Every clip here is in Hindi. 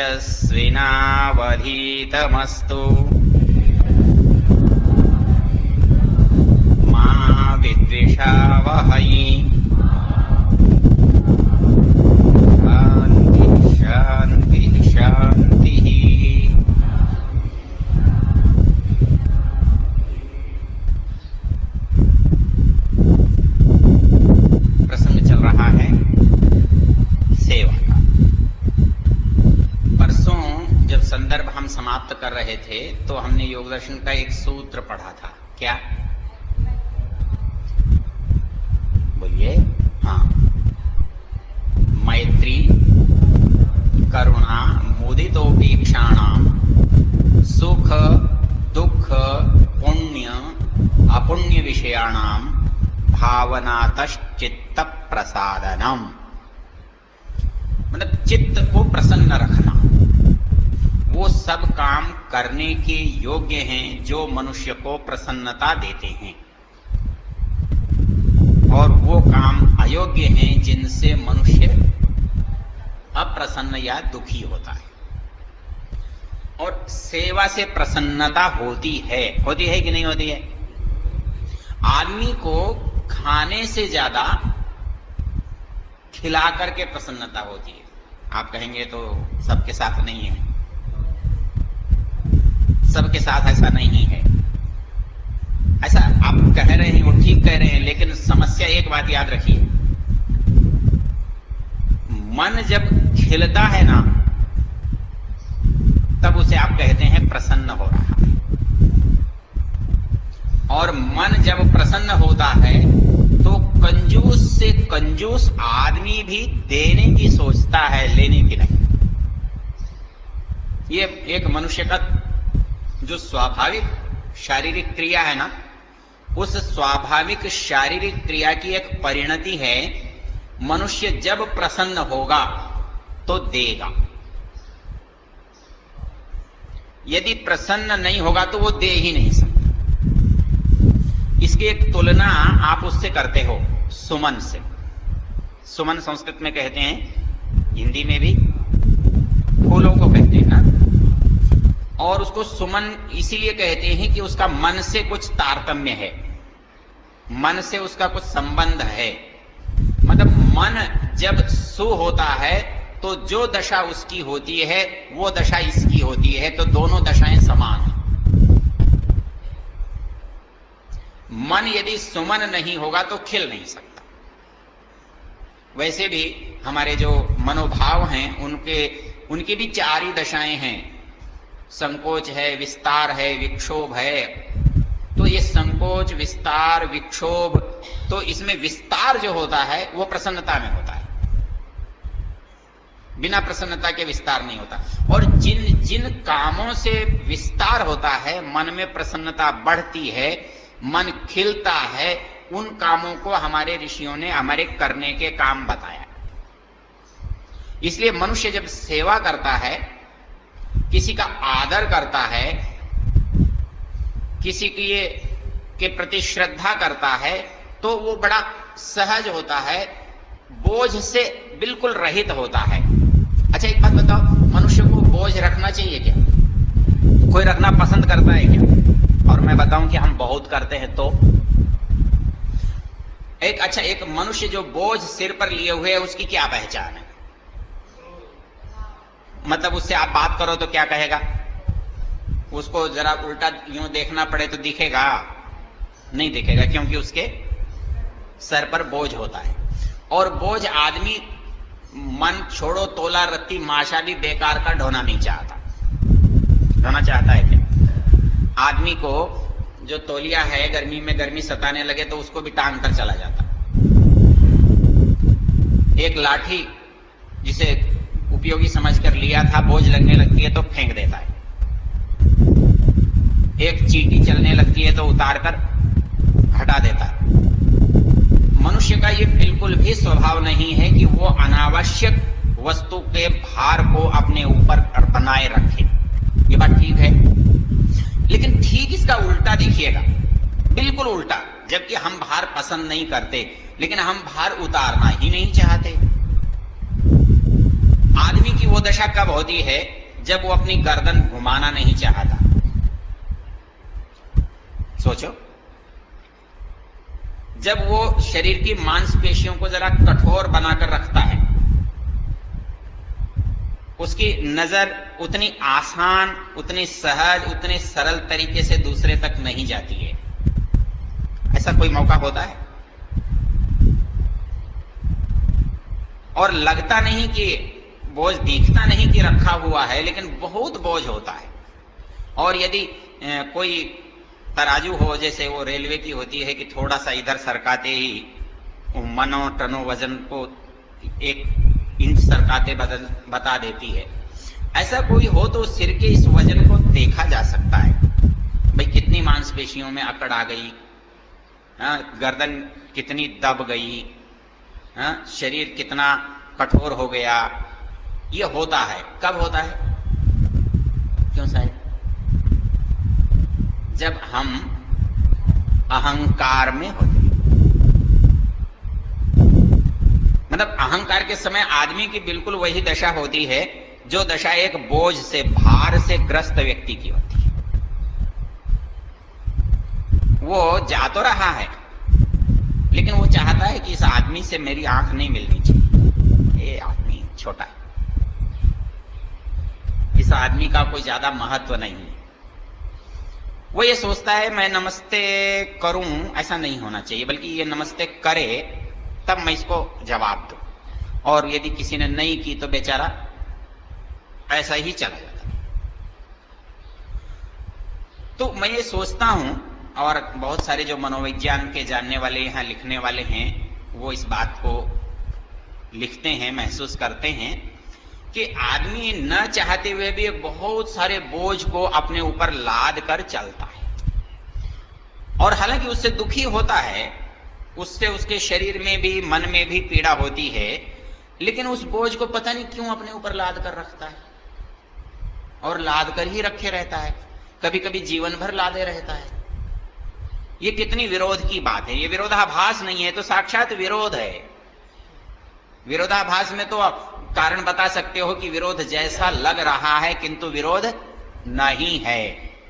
तेजस्विनावधीतमस्तु मा विद्विषावहै। शान्ति शान्ति। प्रसंग चल रहा है सेवा का। परसों जब संदर्भ हम समाप्त कर रहे थे तो हमने योग दर्शन का एक सूत्र पढ़ा था। क्या बोलिए? हाँ, मैत्री करुणा मुदितोपीक्षाणां सुख दुख पुण्य अपुण्य विषयाणां भावनातश्चित्त प्रसादनम। मतलब चित्त को प्रसन्न रखना। वो सब काम करने के योग्य हैं जो मनुष्य को प्रसन्नता देते हैं, और वो काम अयोग्य हैं जिनसे मनुष्य अप्रसन्न या दुखी होता है। और सेवा से प्रसन्नता होती है कि नहीं होती है? आदमी को खाने से ज्यादा खिला करके प्रसन्नता होती है। आप कहेंगे तो सबके साथ नहीं है, सबके साथ ऐसा नहीं है। ऐसा आप कह रहे हैं, वो ठीक कह रहे हैं, लेकिन समस्या एक बात याद रखिए, मन जब खिलता है ना तब उसे आप कहते हैं प्रसन्न हो रहा है। और मन जब प्रसन्न होता है तो कंजूस से कंजूस आदमी भी देने की सोचता है, लेने की नहीं। ये एक मनुष्य का जो स्वाभाविक शारीरिक क्रिया है ना, उस स्वाभाविक शारीरिक क्रिया की एक परिणति है। मनुष्य जब प्रसन्न होगा तो देगा, यदि प्रसन्न नहीं होगा तो वो दे ही नहीं सकता। इसकी एक तुलना आप उससे करते हो, सुमन से। सुमन संस्कृत में कहते हैं, हिंदी में भी फूलों को कहते हैं ना, और उसको सुमन इसीलिए कहते हैं कि उसका मन से कुछ तारतम्य है, मन से उसका कुछ संबंध है। मतलब मन जब सु होता है तो जो दशा उसकी होती है वो दशा इसकी होती है, तो दोनों दशाएं समान हैं। मन यदि सुमन नहीं होगा तो खिल नहीं सकता। वैसे भी हमारे जो मनोभाव हैं उनकी भी चार ही दशाएं हैं। संकोच है, विस्तार है, विक्षोभ है। तो ये संकोच, विस्तार, विक्षोभ, तो इसमें विस्तार जो होता है वो प्रसन्नता में होता है, बिना प्रसन्नता के विस्तार नहीं होता। और जिन जिन कामों से विस्तार होता है, मन में प्रसन्नता बढ़ती है, मन खिलता है, उन कामों को हमारे ऋषियों ने हमारे करने के काम बताया। इसलिए मनुष्य जब सेवा करता है, किसी का आदर करता है, किसी के प्रति श्रद्धा करता है, तो वो बड़ा सहज होता है, बोझ से बिल्कुल रहित होता है। अच्छा एक बात बताओ, मनुष्य को बोझ रखना चाहिए क्या? कोई रखना पसंद करता है क्या? और मैं बताऊं कि हम बहुत करते हैं। तो एक मनुष्य जो बोझ सिर पर लिए हुए है, उसकी क्या पहचान है? मतलब उससे आप बात करो तो क्या कहेगा? उसको जरा उल्टा यूं देखना पड़े तो दिखेगा? नहीं दिखेगा, क्योंकि उसके सर पर बोझ होता है। और बोझ आदमी, मन छोड़ो तोला रत्ती माशा भी बेकार का ढोना नहीं चाहता। ढोना चाहता है क्या? आदमी को जो तौलिया है, गर्मी में गर्मी सताने लगे तो उसको भी टांग कर चला जाता। एक लाठी जिसे उपयोगी समझकर लिया था, बोझ लगने लगती है तो फेंक देता है। एक चींटी चलने लगती है तो उतार कर हटा देता है। मनुष्य का ये बिल्कुल भी स्वभाव नहीं है कि वो अनावश्यक वस्तु के भार को अपने ऊपर बनाए रखे। ये बात ठीक है, लेकिन ठीक इसका उल्टा देखिएगा, बिल्कुल उल्टा। जबकि हम भार पसंद नहीं करते, लेकिन हम भार उतारना ही नहीं चाहते। आदमी की वो दशा कब होती है जब वो अपनी गर्दन घुमाना नहीं चाहता। सोचो, जब वो शरीर की मांसपेशियों को जरा कठोर बनाकर रखता है, उसकी नजर उतनी आसान, उतनी सहज, उतने सरल तरीके से दूसरे तक नहीं जाती है। ऐसा कोई मौका होता है? और लगता नहीं कि बोझ, दिखता नहीं कि रखा हुआ है, लेकिन बहुत बोझ होता है। और यदि कोई तराजू हो, जैसे वो रेलवे की होती है कि थोड़ा सा इधर सरकाते ही मनो टनो वजन को 1 इंच सरकाते बता देती है, ऐसा कोई हो तो सिर के इस वजन को देखा जा सकता है। भाई कितनी मांसपेशियों में अकड़ आ गई, गर्दन कितनी दब गई, शरीर कितना कठोर हो गया। ये होता है। कब होता है? क्यों साहब? जब हम अहंकार में होते हैं। मतलब अहंकार के समय आदमी की बिल्कुल वही दशा होती है जो दशा एक बोझ से, भार से ग्रस्त व्यक्ति की होती है। वो जा तो रहा है, लेकिन वो चाहता है कि इस आदमी से मेरी आंख नहीं मिलनी चाहिए, ये आदमी छोटा है, इस आदमी का कोई ज्यादा महत्व नहीं है। वो ये सोचता है मैं नमस्ते करूं, ऐसा नहीं होना चाहिए, बल्कि ये नमस्ते करे तब मैं इसको जवाब दूं। और यदि किसी ने नहीं की तो बेचारा ऐसा ही चला जाता। तो मैं ये सोचता हूं, और बहुत सारे जो मनोविज्ञान के जानने वाले, यहां लिखने वाले हैं, वो इस बात को लिखते हैं, महसूस करते हैं कि आदमी न चाहते हुए भी बहुत सारे बोझ को अपने ऊपर लाद कर चलता है। और हालांकि उससे दुखी होता है, उससे उसके शरीर में भी, मन में भी पीड़ा होती है, लेकिन उस बोझ को पता नहीं क्यों अपने ऊपर लाद कर रखता है, और लाद कर ही रखे रहता है, कभी कभी जीवन भर लादे रहता है। ये कितनी विरोध की बात है। ये विरोधाभास नहीं है, तो साक्षात विरोध है। विरोधाभास में तो आप कारण बता सकते हो कि विरोध जैसा लग रहा है, किंतु विरोध नहीं है।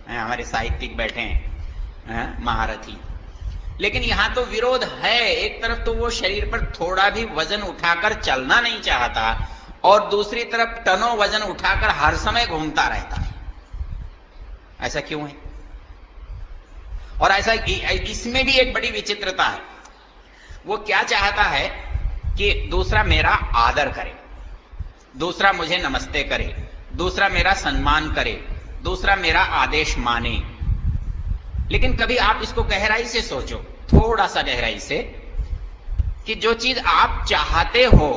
हमारे साहित्यिक बैठे हैं, महारथी। लेकिन यहां तो विरोध है। एक तरफ तो वो शरीर पर थोड़ा भी वजन उठाकर चलना नहीं चाहता, और दूसरी तरफ टनों वजन उठाकर हर समय घूमता रहता है। ऐसा क्यों है? और ऐसा, इसमें भी एक बड़ी विचित्रता है। वो क्या चाहता है कि दूसरा मेरा आदर करे, दूसरा मुझे नमस्ते करे, दूसरा मेरा सम्मान करे, दूसरा मेरा आदेश माने। लेकिन कभी आप इसको गहराई से सोचो, थोड़ा सा गहराई से, कि जो चीज आप चाहते हो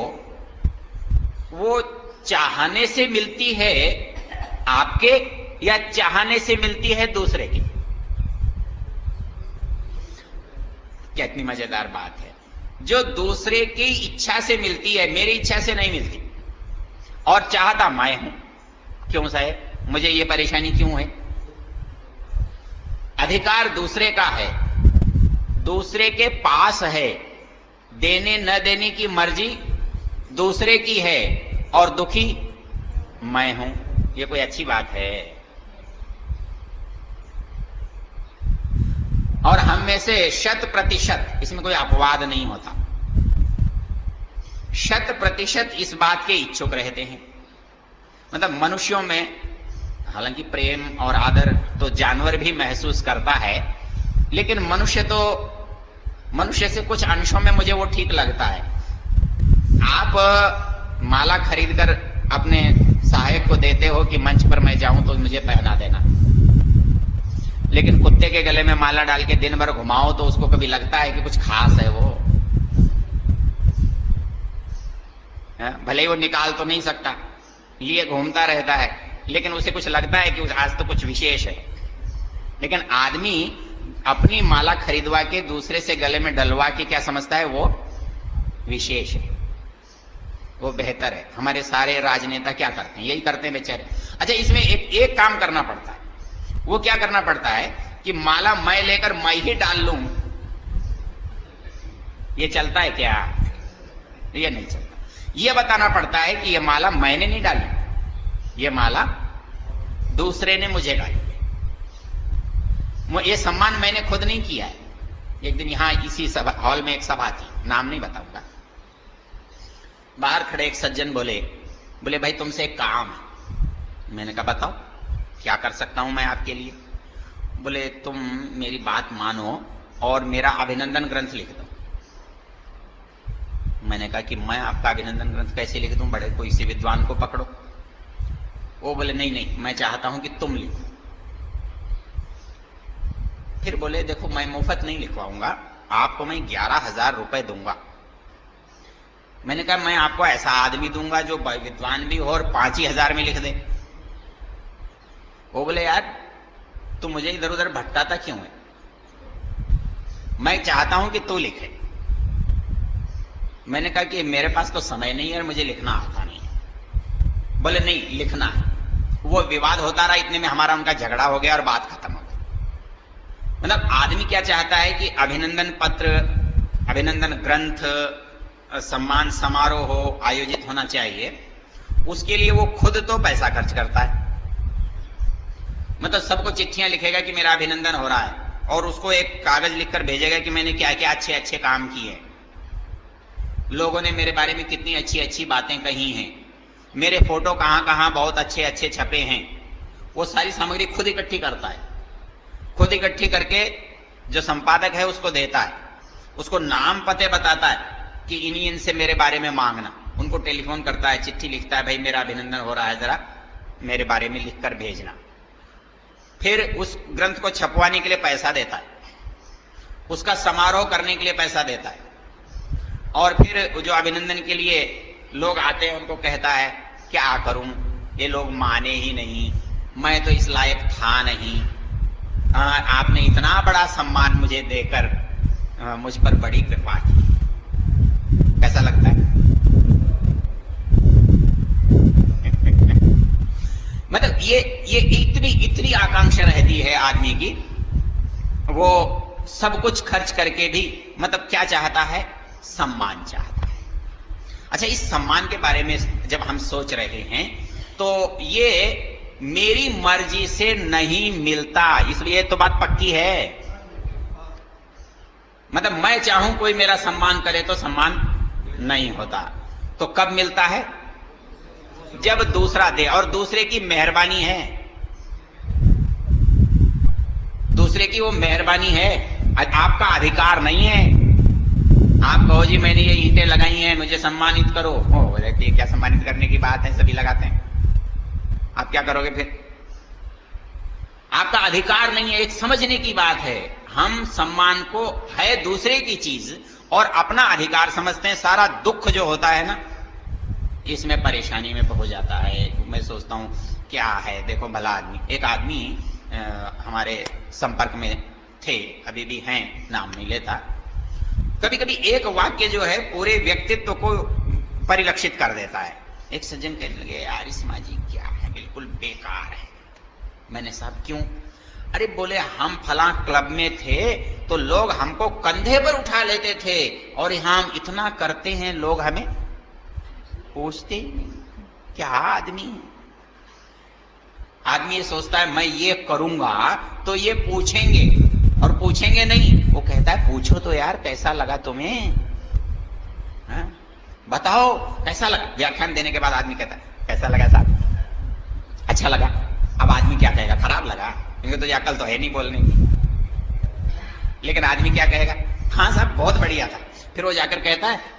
वो चाहने से मिलती है आपके, या चाहने से मिलती है दूसरे की? कितनी मजेदार बात है। जो दूसरे की इच्छा से मिलती है, मेरी इच्छा से नहीं मिलती, और चाहता मैं हूं। क्यों साहब, मुझे ये परेशानी क्यों है? अधिकार दूसरे का है, दूसरे के पास है, देने न देने की मर्जी दूसरे की है, और दुखी मैं हूं। ये कोई अच्छी बात है? और हम में से 100%, इसमें कोई अपवाद नहीं होता, 100% इस बात के इच्छुक रहते हैं। मतलब मनुष्यों में, हालांकि प्रेम और आदर तो जानवर भी महसूस करता है, लेकिन मनुष्य से कुछ अंशों में मुझे वो ठीक लगता है। आप माला खरीदकर अपने सहायक को देते हो कि मंच पर मैं जाऊं तो मुझे पहना देना, लेकिन कुत्ते के गले में माला डाल के दिन भर घुमाओ तो उसको कभी लगता है कि कुछ खास है वो? भले ही वो निकाल तो नहीं सकता, लिए घूमता रहता है, लेकिन उसे कुछ लगता है कि आज तो कुछ विशेष है। लेकिन आदमी अपनी माला खरीदवा के दूसरे से गले में डलवा के क्या समझता है? वो विशेष है, वो बेहतर है। हमारे सारे राजनेता क्या करते हैं? यही करते हैं बेचारे। अच्छा, इसमें एक काम करना पड़ता है। वो क्या करना पड़ता है कि माला मैं लेकर मैं ही डाल लूं। ये चलता है क्या? ये नहीं चलता। यह बताना पड़ता है कि यह माला मैंने नहीं डाली, यह माला दूसरे ने मुझे डाली है, यह सम्मान मैंने खुद नहीं किया है। एक दिन यहां इसी सभा हॉल में एक सभा थी, नाम नहीं बताऊंगा। बाहर खड़े एक सज्जन बोले भाई तुमसे एक काम है। मैंने कहा बताओ, क्या कर सकता हूं मैं आपके लिए? बोले तुम मेरी बात मानो और मेरा अभिनंदन ग्रंथ लिख दो। मैंने कहा कि मैं आपका अभिनंदन ग्रंथ कैसे लिख दूं, बड़े कोई से विद्वान को पकड़ो। वो बोले नहीं मैं चाहता हूं कि तुम लिखो। फिर बोले देखो मैं मुफ्त नहीं लिखवाऊंगा, आपको मैं 11,000 रुपए दूंगा। मैंने कहा मैं आपको ऐसा आदमी दूंगा जो विद्वान भी हो और 5 ही हजार में लिख दे। वो बोले यार तू मुझे इधर उधर भटकाता क्यों है, मैं चाहता हूं कि तू लिखे। मैंने कहा कि मेरे पास तो समय नहीं है और मुझे लिखना आता नहीं है। बोले नहीं लिखना है। वो विवाद होता रहा, इतने में हमारा उनका झगड़ा हो गया और बात खत्म हो गई। मतलब आदमी क्या चाहता है कि अभिनंदन पत्र, अभिनंदन ग्रंथ, सम्मान समारोह हो, आयोजित होना चाहिए, उसके लिए वो खुद तो पैसा खर्च करता है। मतलब सबको चिट्ठियां लिखेगा कि मेरा अभिनंदन हो रहा है और उसको एक कागज लिखकर भेजेगा कि मैंने क्या क्या अच्छे अच्छे काम किए, लोगों ने मेरे बारे में कितनी अच्छी अच्छी बातें कही हैं, मेरे फोटो कहां कहां बहुत अच्छे अच्छे छपे हैं। वो सारी सामग्री खुद इकट्ठी करता है, खुद इकट्ठी करके जो संपादक है उसको देता है, उसको नाम पते बताता है कि इन से मेरे बारे में मांगना। उनको टेलीफोन करता है, चिट्ठी लिखता है, भाई मेरा अभिनंदन हो रहा है, जरा मेरे बारे में लिखकर भेजना। फिर उस ग्रंथ को छपवाने के लिए पैसा देता है, उसका समारोह करने के लिए पैसा देता है, और फिर जो अभिनंदन के लिए लोग आते हैं उनको कहता है क्या करूं, ये लोग माने ही नहीं, मैं तो इस लायक था नहीं, आपने इतना बड़ा सम्मान मुझे देकर मुझ पर बड़ी कृपा की। कैसा लगता है? मतलब ये इतनी आकांक्षा रहती है आदमी की, वो सब कुछ खर्च करके भी मतलब क्या चाहता है, सम्मान चाहता है। अच्छा, इस सम्मान के बारे में जब हम सोच रहे हैं तो ये मेरी मर्जी से नहीं मिलता, इसलिए तो बात पक्की है। मतलब मैं चाहूं कोई मेरा सम्मान करे तो सम्मान नहीं होता। तो कब मिलता है? जब दूसरा दे, और दूसरे की मेहरबानी है, दूसरे की वो मेहरबानी है, आपका अधिकार नहीं है। आप कहो जी मैंने ये ईंटें लगाई हैं, मुझे सम्मानित करो, ये क्या सम्मानित करने की बात है, सभी लगाते हैं, आप क्या करोगे फिर? आपका अधिकार नहीं है, एक समझने की बात है। हम सम्मान को है दूसरे की चीज और अपना अधिकार समझते हैं। सारा दुख जो होता है ना, इसमें परेशानी में हो जाता है। मैं सोचता हूं क्या है, देखो भला आदमी, एक आदमी हमारे संपर्क में थे, अभी भी हैं, नाम नहीं लेता। कभी कभी एक वाक्य जो है पूरे व्यक्तित्व को परिलक्षित कर देता है। एक सज्जन कहने लगे यार इस्मा जी क्या है, बिल्कुल बेकार है। मैंने साहब क्यों? अरे बोले हम फला क्लब में थे तो लोग हमको कंधे पर उठा लेते थे और यहां हम इतना करते हैं, लोग हमें पूछते ही नहीं। क्या आदमी है? आदमी ये सोचता है मैं ये करूंगा तो ये पूछेंगे, और पूछेंगे नहीं। वो कहता है पूछो तो यार कैसा लगा तुम्हें, हा? बताओ कैसा लगा। व्याख्यान देने के बाद आदमी कहता है कैसा लगा साहब? अच्छा लगा। अब आदमी क्या कहेगा? खराब लगा, क्योंकि तुझे अकल तो है नहीं बोलने की। लेकिन आदमी क्या कहेगा? हाँ साहब बहुत बढ़िया था। फिर वो जाकर कहता है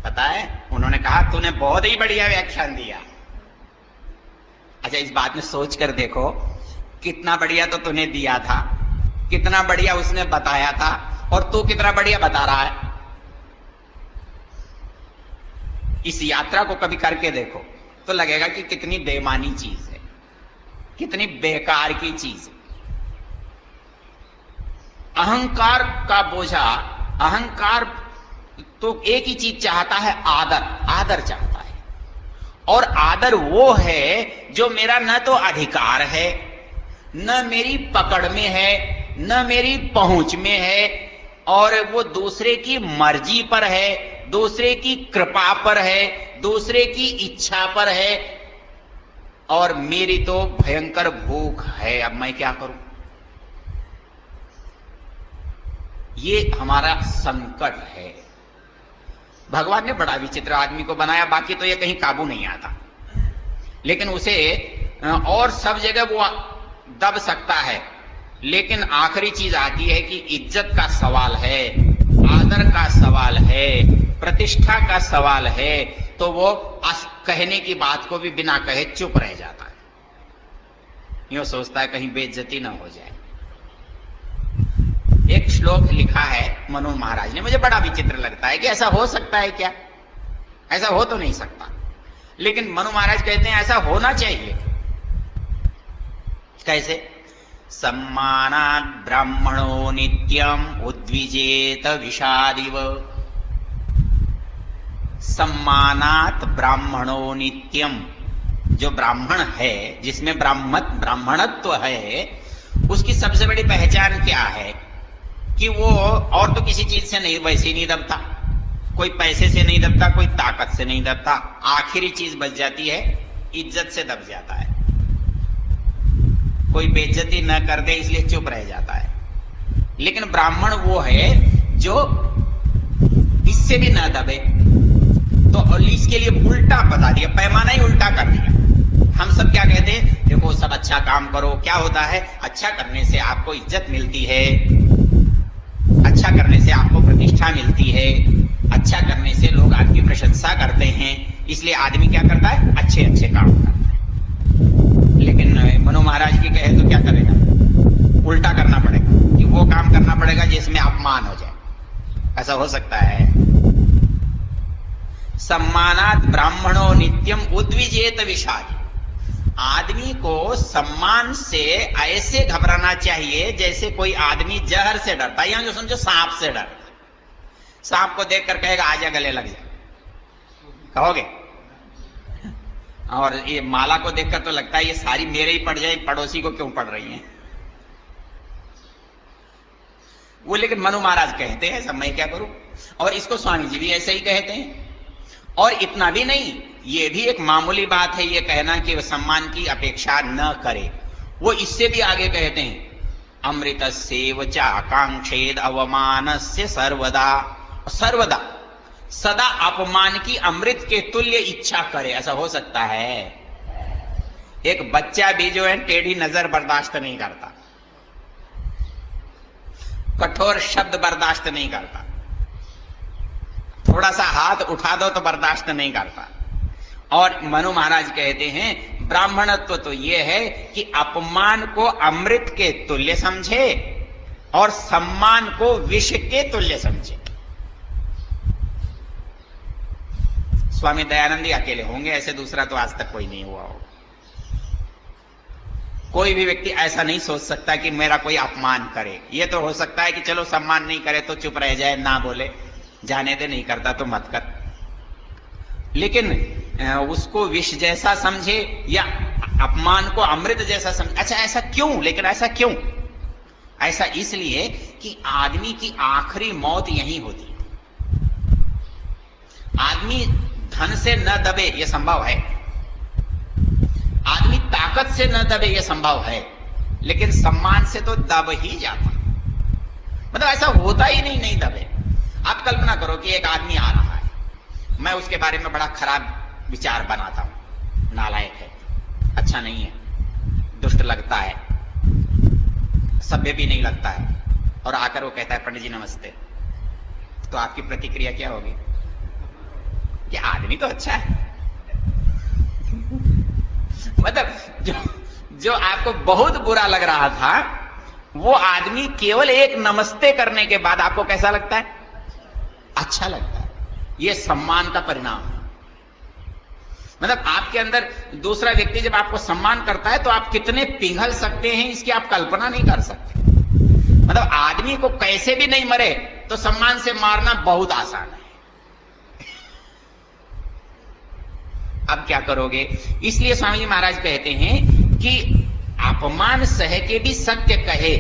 पता है उन्होंने कहा तूने बहुत ही बढ़िया व्याख्यान दिया। अच्छा, इस बात में सोच कर देखो, कितना बढ़िया तो तूने दिया था, कितना बढ़िया उसने बताया था, और तू कितना बढ़िया बता रहा है। इस यात्रा को कभी करके देखो तो लगेगा कि कितनी बेमानी चीज है, कितनी बेकार की चीज है। अहंकार का बोझा, अहंकार तो एक ही चीज चाहता है, आदर, आदर चाहता है। और आदर वो है जो मेरा न तो अधिकार है, न मेरी पकड़ में है, न मेरी पहुंच में है, और वो दूसरे की मर्जी पर है, दूसरे की कृपा पर है, दूसरे की इच्छा पर है और मेरी तो भयंकर भूख है, अब मैं क्या करूं? ये हमारा संकट है। भगवान ने बड़ा विचित्र आदमी को बनाया, बाकी तो ये कहीं काबू नहीं आता, लेकिन उसे और सब जगह वो दब सकता है, लेकिन आखिरी चीज आती है कि इज्जत का सवाल है, आदर का सवाल है, प्रतिष्ठा का सवाल है, तो वो कहने की बात को भी बिना कहे चुप रह जाता है। यूं सोचता है कहीं बेइज्जती ना हो जाए। एक श्लोक लिखा है मनु महाराज ने, मुझे बड़ा विचित्र लगता है कि ऐसा हो सकता है क्या? ऐसा हो तो नहीं सकता, लेकिन मनु महाराज कहते हैं ऐसा होना चाहिए। कैसे? सम्मानात् ब्राह्मणो नित्यम उद्विजेत विषादिव। सम्मानात् ब्राह्मणो नित्यम, जो ब्राह्मण है, जिसमें ब्राह्मणत्व है, उसकी सबसे बड़ी पहचान क्या है कि वो और तो किसी चीज से नहीं, वैसे नहीं दबता, कोई पैसे से नहीं दबता, कोई ताकत से नहीं दबता, आखिरी चीज बच जाती है, इज्जत से दब जाता है। कोई बेइज्जती न कर दे इसलिए चुप रह जाता है। लेकिन ब्राह्मण वो है जो इससे भी न दबे, तो इसके लिए उल्टा बता दिया, पैमाना ही उल्टा कर दिया। हम सब क्या कहते हैं? देखो सब अच्छा काम करो, क्या होता है? अच्छा करने से आपको इज्जत मिलती है, अच्छा करने से आपको प्रतिष्ठा मिलती है, अच्छा करने से लोग आपकी प्रशंसा करते हैं, इसलिए आदमी क्या करता है? अच्छे अच्छे काम करता है। लेकिन मनु महाराज की कहे तो क्या करेगा? उल्टा करना पड़ेगा कि वो काम करना पड़ेगा जिसमें अपमान हो जाए। ऐसा हो सकता है? सम्मानात् ब्राह्मणो नित्यम उद्विजेत विषाद। आदमी को सम्मान से ऐसे घबराना चाहिए जैसे कोई आदमी जहर से डरता है, या जो समझो सांप से डरता। सांप को देखकर कहेगा आजा गले लग जा, कहोगे? और ये माला को देखकर तो लगता है ये सारी मेरे ही पड़ जाए, पड़ोसी को क्यों पड़ रही है? वो लेकिन मनु महाराज कहते हैं ऐसा मैं क्या करूं? और इसको स्वामी जी भी ऐसे ही कहते हैं। और इतना भी नहीं, ये भी एक मामूली बात है ये कहना कि वह सम्मान की अपेक्षा न करे। वो इससे भी आगे कहते हैं अमृतस्यैव च आकांक्षेद अवमानस्य सर्वदा। सर्वदा सदा अपमान की अमृत के तुल्य इच्छा करे, ऐसा हो सकता है? एक बच्चा भी जो है टेढ़ी नजर बर्दाश्त नहीं करता, कठोर शब्द बर्दाश्त नहीं करता, थोड़ा सा हाथ उठा दो तो बर्दाश्त नहीं करता। और मनु महाराज कहते हैं ब्राह्मणत्व तो यह है कि अपमान को अमृत के तुल्य समझे और सम्मान को विष के तुल्य समझे। स्वामी दयानंद ही अकेले होंगे, ऐसे दूसरा तो आज तक कोई नहीं हुआ होगा। कोई भी व्यक्ति ऐसा नहीं सोच सकता कि मेरा कोई अपमान करे। यह तो हो सकता है कि चलो सम्मान नहीं करे तो चुप रह जाए, ना बोले, जाने दे, नहीं करता तो मत कर, लेकिन उसको विष जैसा समझे या अपमान को अमृत जैसा समझे। अच्छा ऐसा क्यों? लेकिन ऐसा क्यों? ऐसा इसलिए कि आदमी की आखिरी मौत यही होती है। आदमी धन से न दबे यह संभव है, आदमी ताकत से न दबे यह संभव है, लेकिन सम्मान से तो दब ही जाता। मतलब ऐसा होता ही नहीं दबे। आप कल्पना करो कि एक आदमी आ रहा है, मैं उसके बारे में बड़ा खराब विचार बनाता हूं, नालायक है, अच्छा नहीं है, दुष्ट लगता है, सभ्य भी नहीं लगता है, और आकर वो कहता है पंडित जी नमस्ते, तो आपकी प्रतिक्रिया क्या होगी? ये आदमी तो अच्छा है। मतलब जो आपको बहुत बुरा लग रहा था वो आदमी केवल एक नमस्ते करने के बाद आपको कैसा लगता है? अच्छा लगता है। यह सम्मान का परिणाम है। मतलब आपके अंदर दूसरा व्यक्ति जब आपको सम्मान करता है तो आप कितने पिघल सकते हैं इसकी आप कल्पना नहीं कर सकते। मतलब आदमी को कैसे भी नहीं मरे तो सम्मान से मारना बहुत आसान है। अब क्या करोगे? इसलिए स्वामी जी महाराज कहते हैं कि अपमान सह के भी सत्य कहे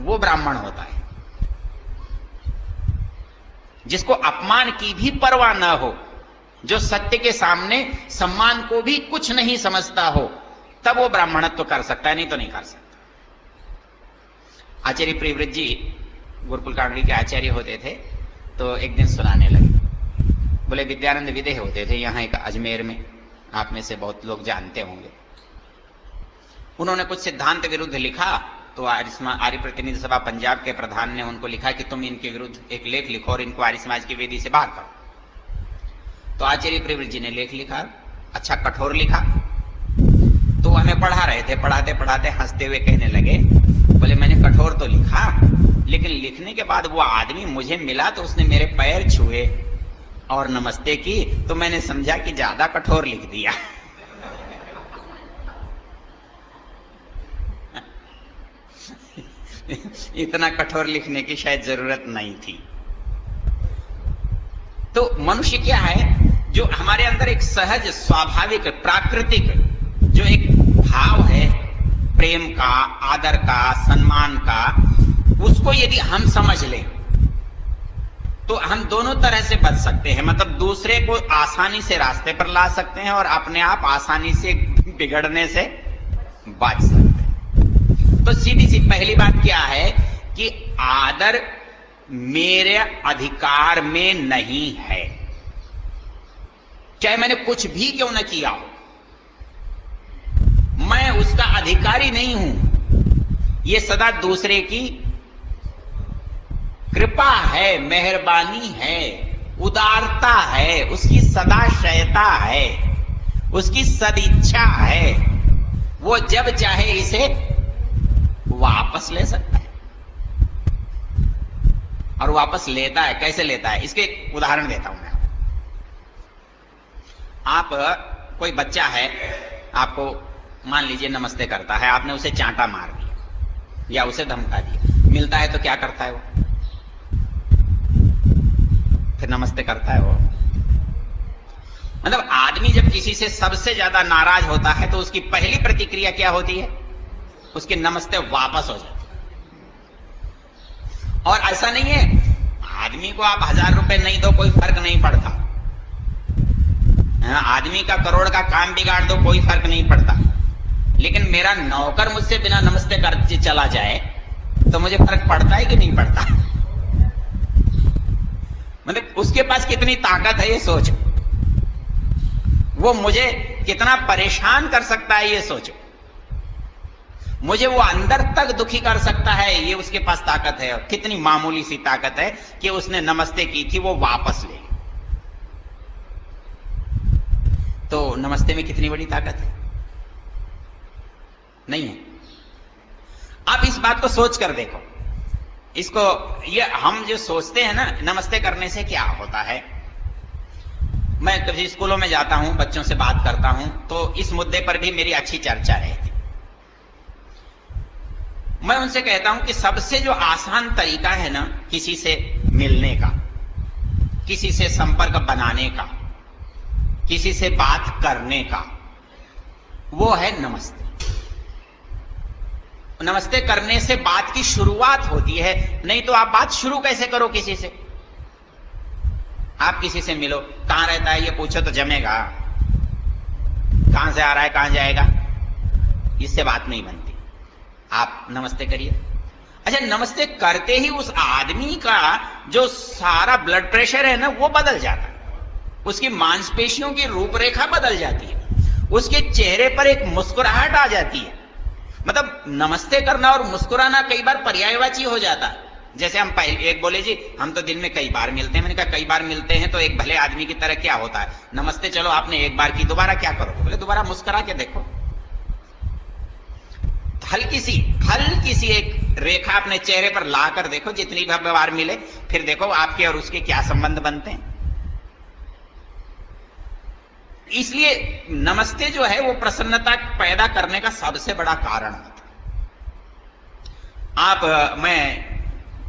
वो ब्राह्मण होता है। जिसको अपमान की भी परवाह न हो जो सत्य के सामने सम्मान को भी कुछ नहीं समझता हो, तब वो ब्राह्मणत्व कर सकता है, नहीं तो नहीं कर सकता। आचार्य प्रियव्रत जी गुरुकुल कांगड़ी के आचार्य होते थे, तो एक दिन सुनाने लगे। बोले विद्यानंद विदेह होते थे यहां एक अजमेर में, आप में से बहुत लोग जानते होंगे। उन्होंने कुछ सिद्धांत विरुद्ध लिखा, तो आर्य प्रतिनिधि सभा पंजाब के प्रधान ने उनको लिखा कि तुम इनके विरुद्ध एक लेख लिखो और इनको आर्य समाज की वेदी से बाहर करो। तो आचार्य प्रियव्रत जी ने लेख लिखा, अच्छा कठोर लिखा। तो हमें पढ़ा रहे थे, पढ़ाते पढ़ाते हंसते हुए कहने लगे, बोले मैंने कठोर तो लिखा, लेकिन लिखने के बाद वो आदमी मुझे मिला तो उसने मेरे पैर छुए और नमस्ते की, तो मैंने समझा कि ज्यादा कठोर लिख दिया। इतना कठोर लिखने की शायद जरूरत नहीं थी। तो मनुष्य क्या है, जो हमारे अंदर एक सहज स्वाभाविक प्राकृतिक जो एक भाव है प्रेम का, आदर का, सम्मान का, उसको यदि हम समझ लें तो हम दोनों तरह से बच सकते हैं। मतलब दूसरे को आसानी से रास्ते पर ला सकते हैं और अपने आप आसानी से बिगड़ने से बच सकते हैं। तो सीधी सी पहली बात क्या है कि आदर मेरे अधिकार में नहीं है, चाहे मैंने कुछ भी क्यों न किया हो, मैं उसका अधिकारी नहीं हूं। यह सदा दूसरे की कृपा है, मेहरबानी है, उदारता है, उसकी सदाशयता है, उसकी सदिच्छा है। वो जब चाहे इसे वापस ले सकता है और वापस लेता है। कैसे लेता है, इसके एक उदाहरण देता हूं मैं। आप कोई बच्चा है, आपको मान लीजिए नमस्ते करता है, आपने उसे चांटा मार दिया या उसे धमका दिया, मिलता है तो क्या करता है वो? फिर नमस्ते करता है वो। मतलब आदमी जब किसी से सबसे ज्यादा नाराज होता है तो उसकी पहली प्रतिक्रिया क्या होती है? उसके नमस्ते वापस हो जाते। और ऐसा नहीं है, आदमी को आप 1000 रुपए नहीं दो कोई फर्क नहीं पड़ता, आदमी का करोड़ का काम बिगाड़ दो कोई फर्क नहीं पड़ता, लेकिन मेरा नौकर मुझसे बिना नमस्ते करके चला जाए तो मुझे फर्क पड़ता है कि नहीं पड़ता? मतलब उसके पास कितनी ताकत है ये सोचो, वो मुझे कितना परेशान कर सकता है ये सोचो, मुझे वो अंदर तक दुखी कर सकता है, ये उसके पास ताकत है। और कितनी मामूली सी ताकत है कि उसने नमस्ते की थी वो वापस ले। तो नमस्ते में कितनी बड़ी ताकत है? नहीं है। आप इस बात को सोच कर देखो, इसको ये हम जो सोचते हैं ना नमस्ते करने से क्या होता है। मैं कभी स्कूलों में जाता हूं, बच्चों से बात करता हूं, तो इस मुद्दे पर भी मेरी अच्छी चर्चा रहती। मैं उनसे कहता हूं कि सबसे जो आसान तरीका है ना किसी से मिलने का, किसी से संपर्क बनाने का, किसी से बात करने का, वो है नमस्ते। नमस्ते करने से बात की शुरुआत होती है, नहीं तो आप बात शुरू कैसे करो किसी से? आप किसी से मिलो, कहां रहता है ये पूछो तो जमेगा, कहां से आ रहा है कहां जाएगा, इससे बात नहीं बनती। आप नमस्ते करिए। अच्छा, नमस्ते करते ही उस आदमी का जो सारा ब्लड प्रेशर है ना वो बदल जाता है, उसकी मांसपेशियों की रूपरेखा बदल जाती है, उसके चेहरे पर एक मुस्कुराहट आ जाती है। मतलब नमस्ते करना और मुस्कुराना कई बार पर्यायवाची हो जाता है। जैसे हम पहले एक बोले जी हम तो दिन में कई बार मिलते हैं, मैंने कहा कई बार मिलते हैं तो एक भले आदमी की तरह क्या होता है, नमस्ते चलो आपने एक बार की, दोबारा क्या करो? बोले दोबारा मुस्कुरा के देखो, हल्की सी एक रेखा अपने चेहरे पर ला कर देखो, जितनी भी बार मिले, फिर देखो आपके और उसके क्या संबंध बनते हैं। इसलिए नमस्ते जो है वो प्रसन्नता पैदा करने का सबसे बड़ा कारण होता है। मैं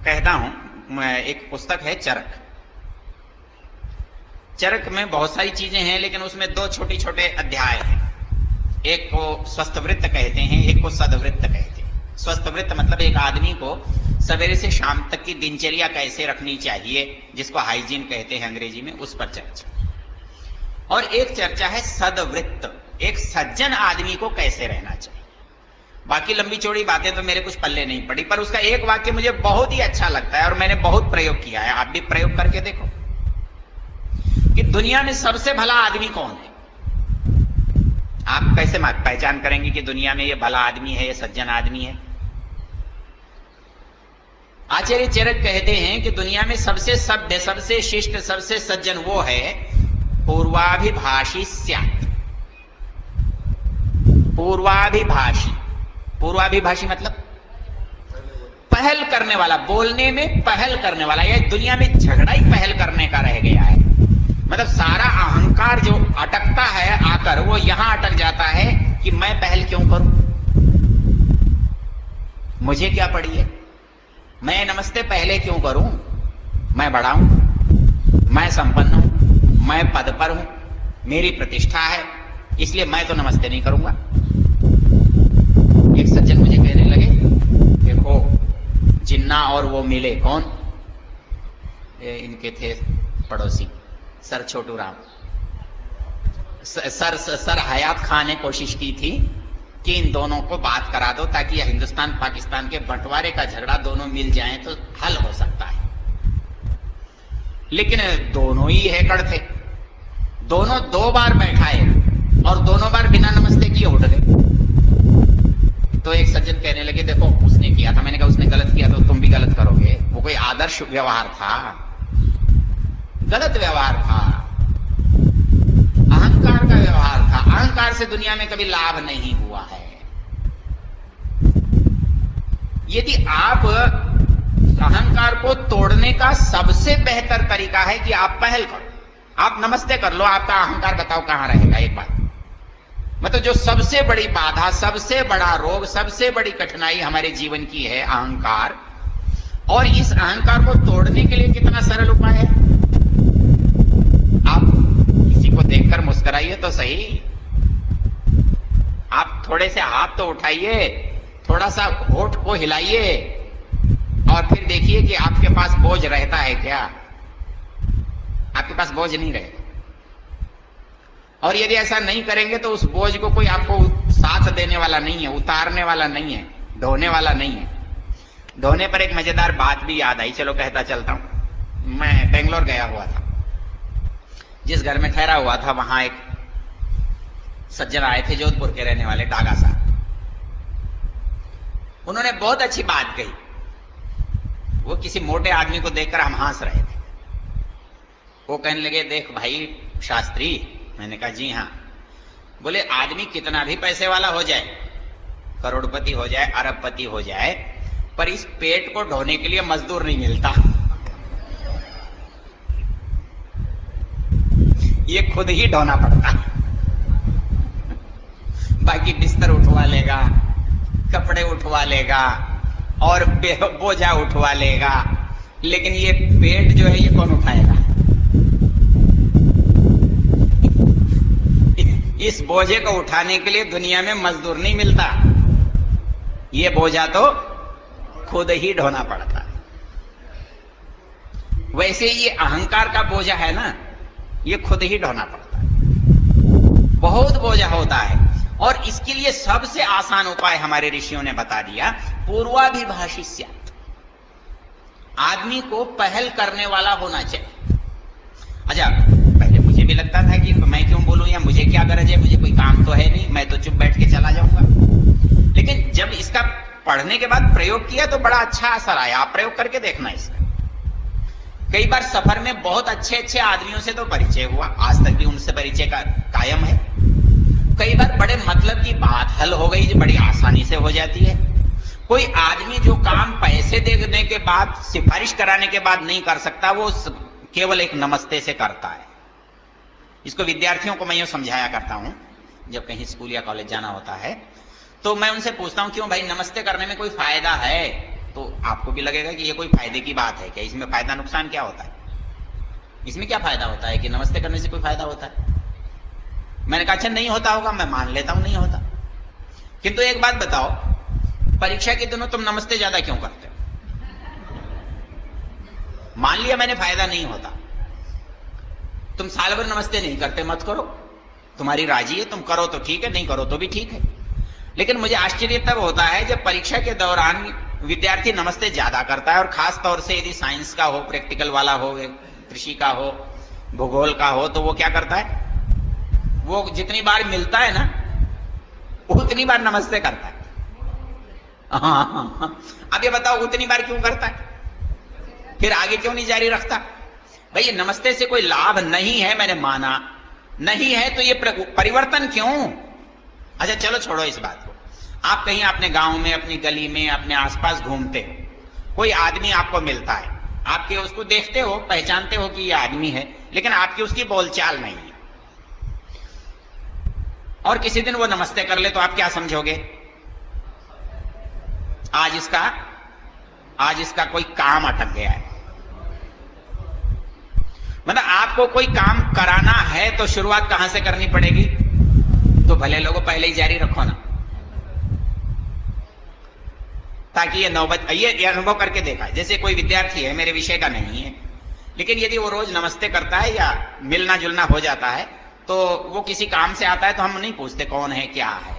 कहता हूं, मैं एक पुस्तक है चरक, चरक में बहुत सारी चीजें हैं, लेकिन उसमें 2 छोटे छोटे अध्याय हैं। एक को स्वस्थ वृत्त कहते हैं, एक को सदवृत्त कहते हैं। स्वस्थ वृत्त मतलब एक आदमी को सवेरे से शाम तक की दिनचर्या कैसे रखनी चाहिए, जिसको हाइजीन कहते हैं अंग्रेजी में, उस पर चर्चा। और एक चर्चा है सद्वृत्त, एक सज्जन आदमी को कैसे रहना चाहिए। बाकी लंबी चौड़ी बातें तो मेरे कुछ पल्ले नहीं पड़ी, पर उसका एक वाक्य मुझे बहुत ही अच्छा लगता है और मैंने बहुत प्रयोग किया है। आप भी प्रयोग करके देखो कि दुनिया में सबसे भला आदमी कौन है। आप कैसे पहचान करेंगे कि दुनिया में ये भला आदमी है, ये सज्जन आदमी है। आचार्य चरक कहते हैं कि दुनिया में सबसे सभ्य, सबसे शिष्ट, सबसे सज्जन वो है पूर्वाभिभाषी स्यात्। पूर्वाभिभाषी, पूर्वाभिभाषी मतलब पहल करने वाला, बोलने में पहल करने वाला। यह दुनिया में झगड़ा ही पहल करने का रह गया है। मतलब सारा अहंकार जो अटकता है आकर, वो यहां अटक जाता है कि मैं पहल क्यों करूं, मुझे क्या पड़ी है, मैं नमस्ते पहले क्यों करूं, मैं बड़ा हूं, मैं संपन्न हूं, मैं पद पर हूं, मेरी प्रतिष्ठा है, इसलिए मैं तो नमस्ते नहीं करूंगा। एक सज्जन मुझे कहने लगे, देखो जिन्ना और वो मिले, कौन, इनके थे पड़ोसी सर छोटू राम। सर हयात खान ने कोशिश की थी कि इन दोनों को बात करा दो ताकि हिंदुस्तान पाकिस्तान के बंटवारे का झगड़ा दोनों मिल जाएं तो हल हो सकता है। लेकिन दोनों ही हैकड़ थे, दोनों 2 बार बैठाए और दोनों बार बिना नमस्ते किए उठ गए। तो एक सज्जन कहने लगे, देखो उसने किया था। मैंने कहा उसने गलत किया तो तुम भी गलत करोगे। वो कोई आदर्श व्यवहार था, गलत व्यवहार था, अहंकार का व्यवहार था। अहंकार से दुनिया में कभी लाभ नहीं हुआ है। यदि आप अहंकार को तोड़ने का सबसे बेहतर तरीका है कि आप पहल करो, आप नमस्ते कर लो, आपका अहंकार बताओ कहां रहेगा। एक बात मतलब जो सबसे बड़ी बाधा, सबसे बड़ा रोग, सबसे बड़ी कठिनाई हमारे जीवन की है अहंकार। और इस अहंकार को तोड़ने के लिए कितना सरल उपाय है। आप किसी को देखकर मुस्कुराइए तो सही, आप थोड़े से हाथ तो उठाइए, थोड़ा सा होठ को हिलाइए और फिर देखिए कि आपके पास बोझ रहता है क्या। आपके पास बोझ नहीं रहेगा। और यदि ऐसा नहीं करेंगे तो उस बोझ को कोई आपको साथ देने वाला नहीं है, उतारने वाला नहीं है, ढोने वाला नहीं है। ढोने पर एक मजेदार बात भी याद आई, चलो कहता चलता हूं। मैं बेंगलोर गया हुआ था, जिस घर में ठहरा हुआ था वहां एक सज्जन आए थे, जोधपुर के रहने वाले, डागा साहब। उन्होंने बहुत अच्छी बात कही। वो किसी मोटे आदमी को देखकर हम हंस रहे थे। वो कहने लगे, देख भाई शास्त्री। मैंने कहा जी हां। बोले आदमी कितना भी पैसे वाला हो जाए, करोड़पति हो जाए, अरबपति हो जाए, पर इस पेट को ढोने के लिए मजदूर नहीं मिलता। ये खुद ही ढोना पड़ता। बाकी बिस्तर उठवा लेगा, कपड़े उठवा लेगा और बोझा उठवा लेगा, लेकिन ये पेट जो है ये कौन उठाएगा। इस बोझे को उठाने के लिए दुनिया में मजदूर नहीं मिलता, ये बोझा तो खुद ही ढोना पड़ता है। वैसे ये अहंकार का बोझा है ना, ये खुद ही ढोना पड़ता है, बहुत बोझा होता है। और इसके लिए सबसे आसान उपाय हमारे ऋषियों ने बता दिया, पूर्वाभिभाषी स्यात्। आदमी को पहल करने वाला होना चाहिए। अच्छा, पहले मुझे भी लगता था कि मैं क्यों बोलूं या मुझे क्या गरज है, मुझे कोई काम तो है नहीं, मैं तो चुप बैठ के चला जाऊंगा। लेकिन जब इसका पढ़ने के बाद प्रयोग किया तो बड़ा अच्छा असर आया। आप प्रयोग करके देखना इसका। कई बार सफर में बहुत अच्छे अच्छे आदमियों से तो परिचय हुआ, आज तक भी उनसे परिचय का कायम है। कई बार बड़े मतलब की बात हल हो गई जो बड़ी आसानी से हो जाती है। कोई आदमी जो काम पैसे देने के बाद, सिफारिश कराने के बाद नहीं कर सकता, वो केवल एक नमस्ते से करता है। इसको विद्यार्थियों को मैं यूं समझाया करता हूं, जब कहीं स्कूल या कॉलेज जाना होता है तो मैं उनसे पूछता हूं, क्यों भाई नमस्ते करने में कोई फायदा है? तो आपको भी लगेगा कि ये कोई फायदे की बात है क्या, इसमें फायदा नुकसान क्या होता है, इसमें क्या फायदा होता है कि नमस्ते करने से कोई फायदा होता है? मैंने कहा अच्छा नहीं होता होगा, मैं मान लेता हूं नहीं होता, किंतु एक बात बताओ, परीक्षा के दिनों तुम नमस्ते ज्यादा क्यों करते हो? मान लिया मैंने फायदा नहीं होता, तुम साल भर नमस्ते नहीं करते, मत करो, तुम्हारी राजी है, तुम करो तो ठीक है, नहीं करो तो भी ठीक है। लेकिन मुझे आश्चर्य तब होता है जब परीक्षा के दौरान विद्यार्थी नमस्ते ज्यादा करता है, और खास तौर से यदि साइंस का हो, प्रैक्टिकल वाला हो, कृषि का हो, भूगोल का हो, तो वो क्या करता है, वो जितनी बार मिलता है ना उतनी बार नमस्ते करता है। हाँ, अब ये बताओ उतनी बार क्यों करता है, फिर आगे क्यों नहीं जारी रखता? भाई ये नमस्ते से कोई लाभ नहीं है, मैंने माना नहीं है, तो ये परिवर्तन क्यों? अच्छा चलो छोड़ो इस बात को। आप कहीं अपने गांव में, अपनी गली में, अपने आसपास घूमते हो, कोई आदमी आपको मिलता है, आपके उसको देखते हो, पहचानते हो कि ये आदमी है, लेकिन आपकी उसकी बोलचाल नहीं है, और किसी दिन वो नमस्ते कर ले तो आप क्या समझोगे? आज इसका कोई काम अटक गया है। मतलब आपको कोई काम कराना है तो शुरुआत कहां से करनी पड़ेगी? तो भले लोगों पहले ही जारी रखो ना, ताकि ये नौबत, ये अनुभव करके देखा। जैसे कोई विद्यार्थी है, मेरे विषय का नहीं है, लेकिन यदि वो रोज नमस्ते करता है या मिलना जुलना हो जाता है, तो वो किसी काम से आता है तो हम नहीं पूछते कौन है क्या है,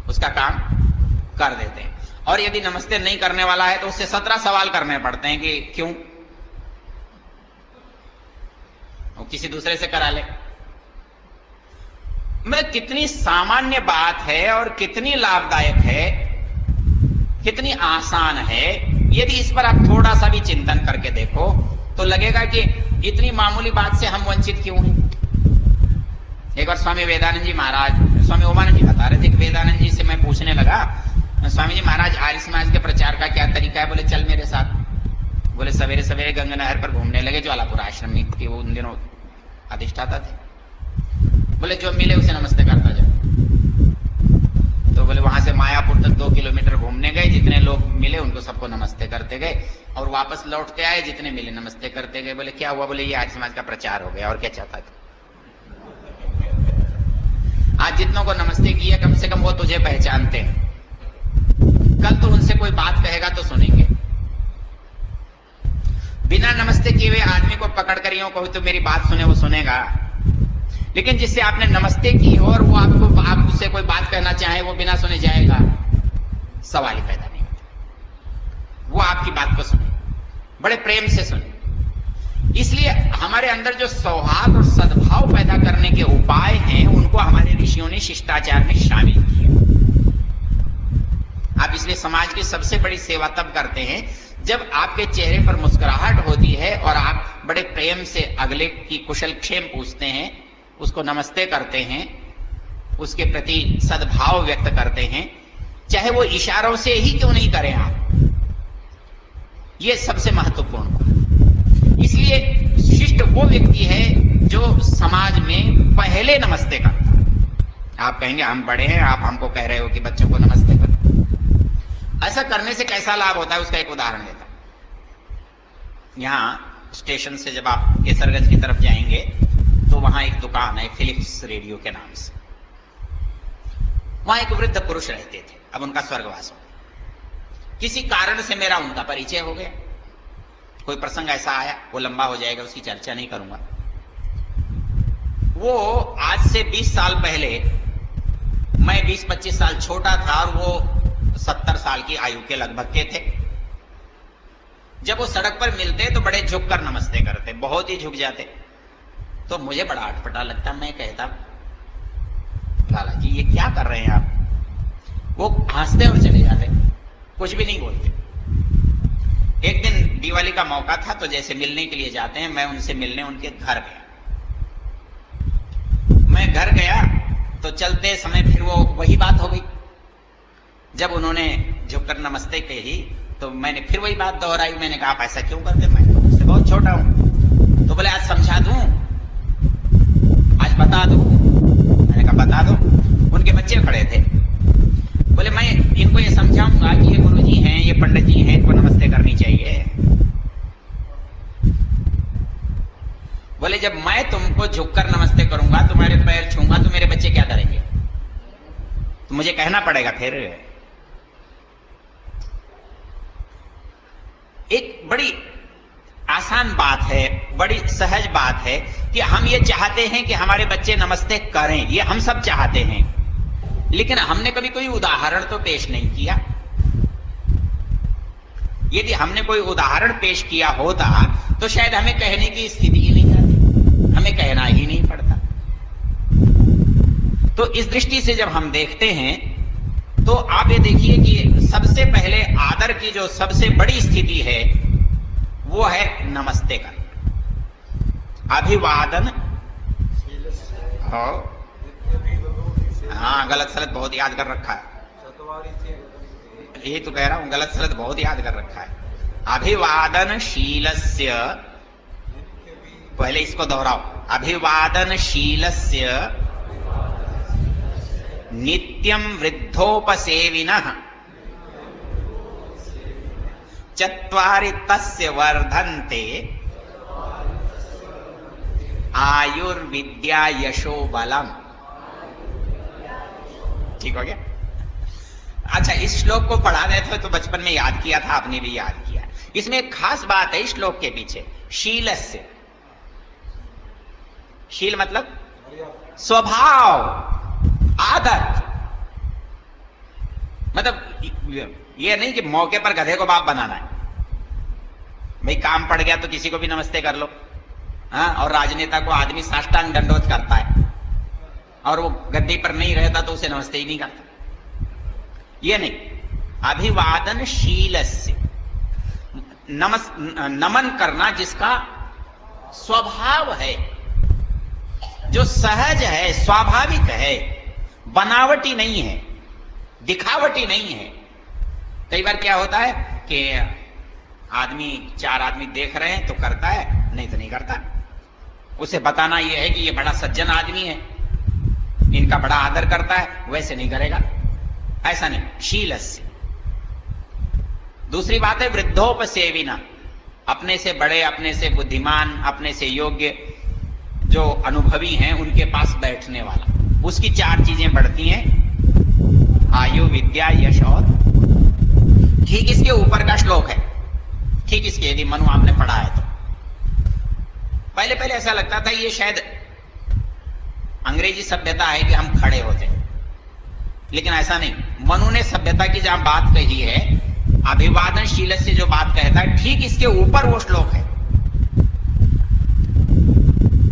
उसका काम कर देते हैं। और यदि नमस्ते नहीं करने वाला है तो उससे 17 सवाल करने पड़ते हैं कि क्यों, वो किसी दूसरे से करा ले। मैं कितनी सामान्य बात है और कितनी लाभदायक है, कितनी आसान है। यदि इस पर आप थोड़ा सा भी चिंतन करके देखो तो लगेगा कि इतनी मामूली बात से हम वंचित क्यों हैं। एक बार स्वामी वेदानंद जी महाराज, स्वामी ओमानंद जी बता रहे थे कि वेदानंद जी से मैं पूछने लगा, स्वामी जी महाराज आर्य समाज के प्रचार का क्या तरीका है? बोले चल मेरे साथ। बोले सवेरे सवेरे गंगा नहर पर घूमने लगे, ज्वालापुर आश्रम में के वो उन दिनों अधिष्ठाता थे। बोले जो मिले उसे नमस्ते करता जाओ। तो बोले वहां से मायापुर तक 2 किलोमीटर घूमने गए, जितने लोग मिले उनको सबको नमस्ते करते गए, और वापस लौटते आए, जितने मिले नमस्ते करते गए। बोले क्या हुआ? बोले ये आर्य समाज का प्रचार हो गया। और क्या चाहता था? आज जितनों को नमस्ते किया कम से कम वो तुझे पहचानते हैं, कल तो उनसे कोई बात कहेगा तो सुनेंगे। बिना नमस्ते किए हुए आदमी को पकड़ कर यूं कहो तो मेरी बात सुने, वो सुनेगा। लेकिन जिससे आपने नमस्ते की हो और वो आप उससे कोई बात कहना चाहे, वो बिना सुने जाएगा, सवाल ही पैदा नहीं होता। वो आपकी बात को सुने, बड़े प्रेम से सुने। इसलिए हमारे अंदर जो सौहार्द और सद्भाव पैदा करने के उपाय हैं, उनको हमारे ऋषियों ने शिष्टाचार में शामिल किया। आप इसलिए समाज की सबसे बड़ी सेवा तब करते हैं जब आपके चेहरे पर मुस्कुराहट होती है और आप बड़े प्रेम से अगले की कुशल क्षेम पूछते हैं, उसको नमस्ते करते हैं, उसके प्रति सद्भाव व्यक्त करते हैं, चाहे वो इशारों से ही क्यों नहीं करें आप। ये सबसे महत्वपूर्ण। इसलिए शिष्ट वो व्यक्ति है जो समाज में पहले नमस्ते करता है। आप कहेंगे हम बड़े हैं, आप हमको कह रहे हो कि बच्चों को नमस्ते करो। ऐसा करने से कैसा लाभ होता है उसका एक उदाहरण देता हूं। यहां स्टेशन से जब आप केसरगंज की तरफ जाएंगे तो वहां एक दुकान है फिलिप्स रेडियो के नाम से। वहां एक वृद्ध पुरुष रहते थे, अब उनका स्वर्गवास हो गया। किसी कारण से मेरा उनका परिचय हो गया, कोई प्रसंग ऐसा आया, वो लंबा हो जाएगा, उसकी चर्चा नहीं करूंगा। वो आज से 20 साल पहले, मैं 20-25 साल छोटा था और वो 70 साल की आयु के लगभग के थे। जब वो सड़क पर मिलते तो बड़े झुक कर नमस्ते करते, बहुत ही झुक जाते। तो मुझे बड़ा अटपटा लगता, मैं कहता लाला जी ये क्या कर रहे हैं आप? वो हंसते और चले जाते, कुछ भी नहीं बोलते। एक दिन दिवाली का मौका था तो जैसे मिलने के लिए जाते हैं, मैं उनसे मिलने उनके घर गया। मैं घर गया तो चलते समय फिर वो वही बात हो गई। जब उन्होंने झुककर नमस्ते कही तो मैंने फिर वही बात दोहराई। मैंने कहा आप ऐसा क्यों करते? मैं तो उससे बहुत छोटा हूं। तो बोले आज समझा दूं, आज बता दूं। मैंने कहा बता दो। उनके बच्चे खड़े थे। बोले मैं इनको ये समझाऊंगा कि ये गुरुजी हैं, ये पंडित जी हैं, इनको नमस्ते करनी चाहिए। बोले जब मैं तुमको झुककर नमस्ते करूंगा, तुम्हारे पैर छूंगा, तो मेरे बच्चे क्या करेंगे? तो मुझे कहना पड़ेगा फिर। एक बड़ी आसान बात है, बड़ी सहज बात है कि हम ये चाहते हैं कि हमारे बच्चे नमस्ते करें, ये हम सब चाहते हैं, लेकिन हमने कभी कोई उदाहरण तो पेश नहीं किया। यदि हमने कोई उदाहरण पेश किया होता तो शायद हमें कहने की स्थिति ही नहीं आती, हमें कहना ही नहीं पड़ता। तो इस दृष्टि से जब हम देखते हैं तो आप ये देखिए कि सबसे पहले आदर की जो सबसे बड़ी स्थिति है वो है नमस्ते का अभिवादन। हाँ, गलत सलत बहुत याद कर रखा है, यही तो कह रहा हूं, गलत सलत बहुत याद कर रखा है। अभिवादनशीलस्य, पहले इसको दोहराओ, अभिवादनशीलस्य नित्यं वृद्धोपसेविनः चत्वारि तस्य वर्धन्ते आयुर्विद्या यशो बलम। ठीक हो गया? अच्छा, इस श्लोक को पढ़ा रहे थे तो बचपन में याद किया था, आपने भी याद किया। इसमें एक खास बात है इस श्लोक के पीछे, शीलस्य। शील मतलब स्वभाव, आदर। मतलब ये नहीं कि मौके पर गधे को बाप बनाना है, भाई काम पड़ गया तो किसी को भी नमस्ते कर लो। हाँ, और राजनेता को आदमी साष्टांग दंडोत करता है और वो गद्दी पर नहीं रहता तो उसे नमस्ते ही नहीं करता, ये नहीं। अभिवादनशीलस्य, नमन करना जिसका स्वभाव है, जो सहज है, स्वाभाविक है, बनावटी नहीं है, दिखावटी नहीं है। कई बार क्या होता है कि आदमी, चार आदमी देख रहे हैं तो करता है, नहीं तो नहीं करता। उसे बताना यह है कि ये बड़ा सज्जन आदमी है, इनका बड़ा आदर करता है, वैसे नहीं करेगा, ऐसा नहीं। शीलस्य। दूसरी बात है वृद्धोपसेविना, अपने से बड़े, अपने से बुद्धिमान, अपने से योग्य जो अनुभवी हैं उनके पास बैठने वाला। उसकी चार चीजें बढ़ती हैं, आयु, विद्या, यश और। ठीक इसके ऊपर का श्लोक है, ठीक इसके, यदि मनु आपने पढ़ा है तो। पहले पहले ऐसा लगता था ये शायद अंग्रेजी सभ्यता है कि हम खड़े होते, लेकिन ऐसा नहीं। मनु ने सभ्यता की जहां बात कही है, अभिवादनशील से जो बात कहता है, ठीक इसके ऊपर वो श्लोक है।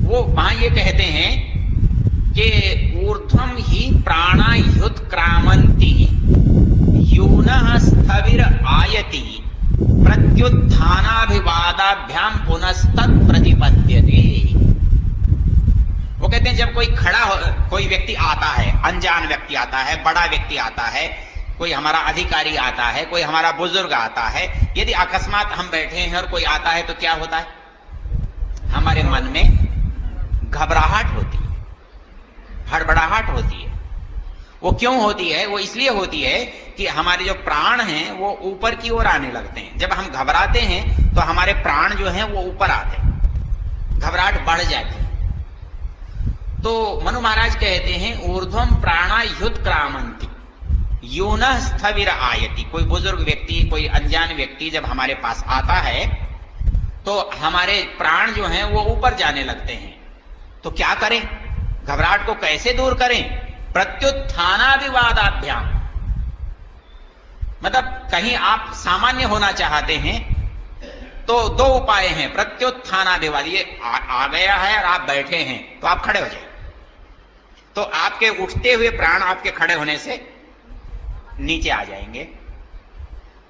वो वहां ये कहते हैं कि ऊर्ध्वम ही प्राणायुत्क्रामन्ति यूनः स्थविर आयति प्रत्युत्थानाभिवादाभ्याम पुनस्तत् प्रतिपद्यते। वो कहते हैं जब कोई खड़ा हो, कोई व्यक्ति आता है, अनजान व्यक्ति आता है, बड़ा व्यक्ति आता है, कोई हमारा अधिकारी आता है, कोई हमारा बुजुर्ग आता है, यदि अकस्मात हम बैठे हैं और कोई आता है तो क्या होता है, हमारे मन में घबराहट होती है, हड़बड़ाहट होती है। वो क्यों होती है? वो इसलिए होती है कि हमारे जो प्राण हैं वो ऊपर की ओर आने लगते हैं। जब हम घबराते हैं तो हमारे प्राण जो हैं वो ऊपर आते हैं, घबराहट बढ़ जाती है। तो मनु महाराज कहते हैं ऊर्ध्वम प्राणायुत्क्रामन्ति यूनः स्थविर आयति। कोई बुजुर्ग व्यक्ति, कोई अनजान व्यक्ति जब हमारे पास आता है तो हमारे प्राण जो हैं वो ऊपर जाने लगते हैं। तो क्या करें, घबराहट को कैसे दूर करें? प्रत्युत्थानाभिवादाभ्याम, मतलब कहीं आप सामान्य होना चाहते हैं तो दो उपाय हैं। प्रत्युत्थानाभिवाद, ये आ गया है और आप बैठे हैं तो आप खड़े हो जाए, तो आपके उठते हुए प्राण आपके खड़े होने से नीचे आ जाएंगे।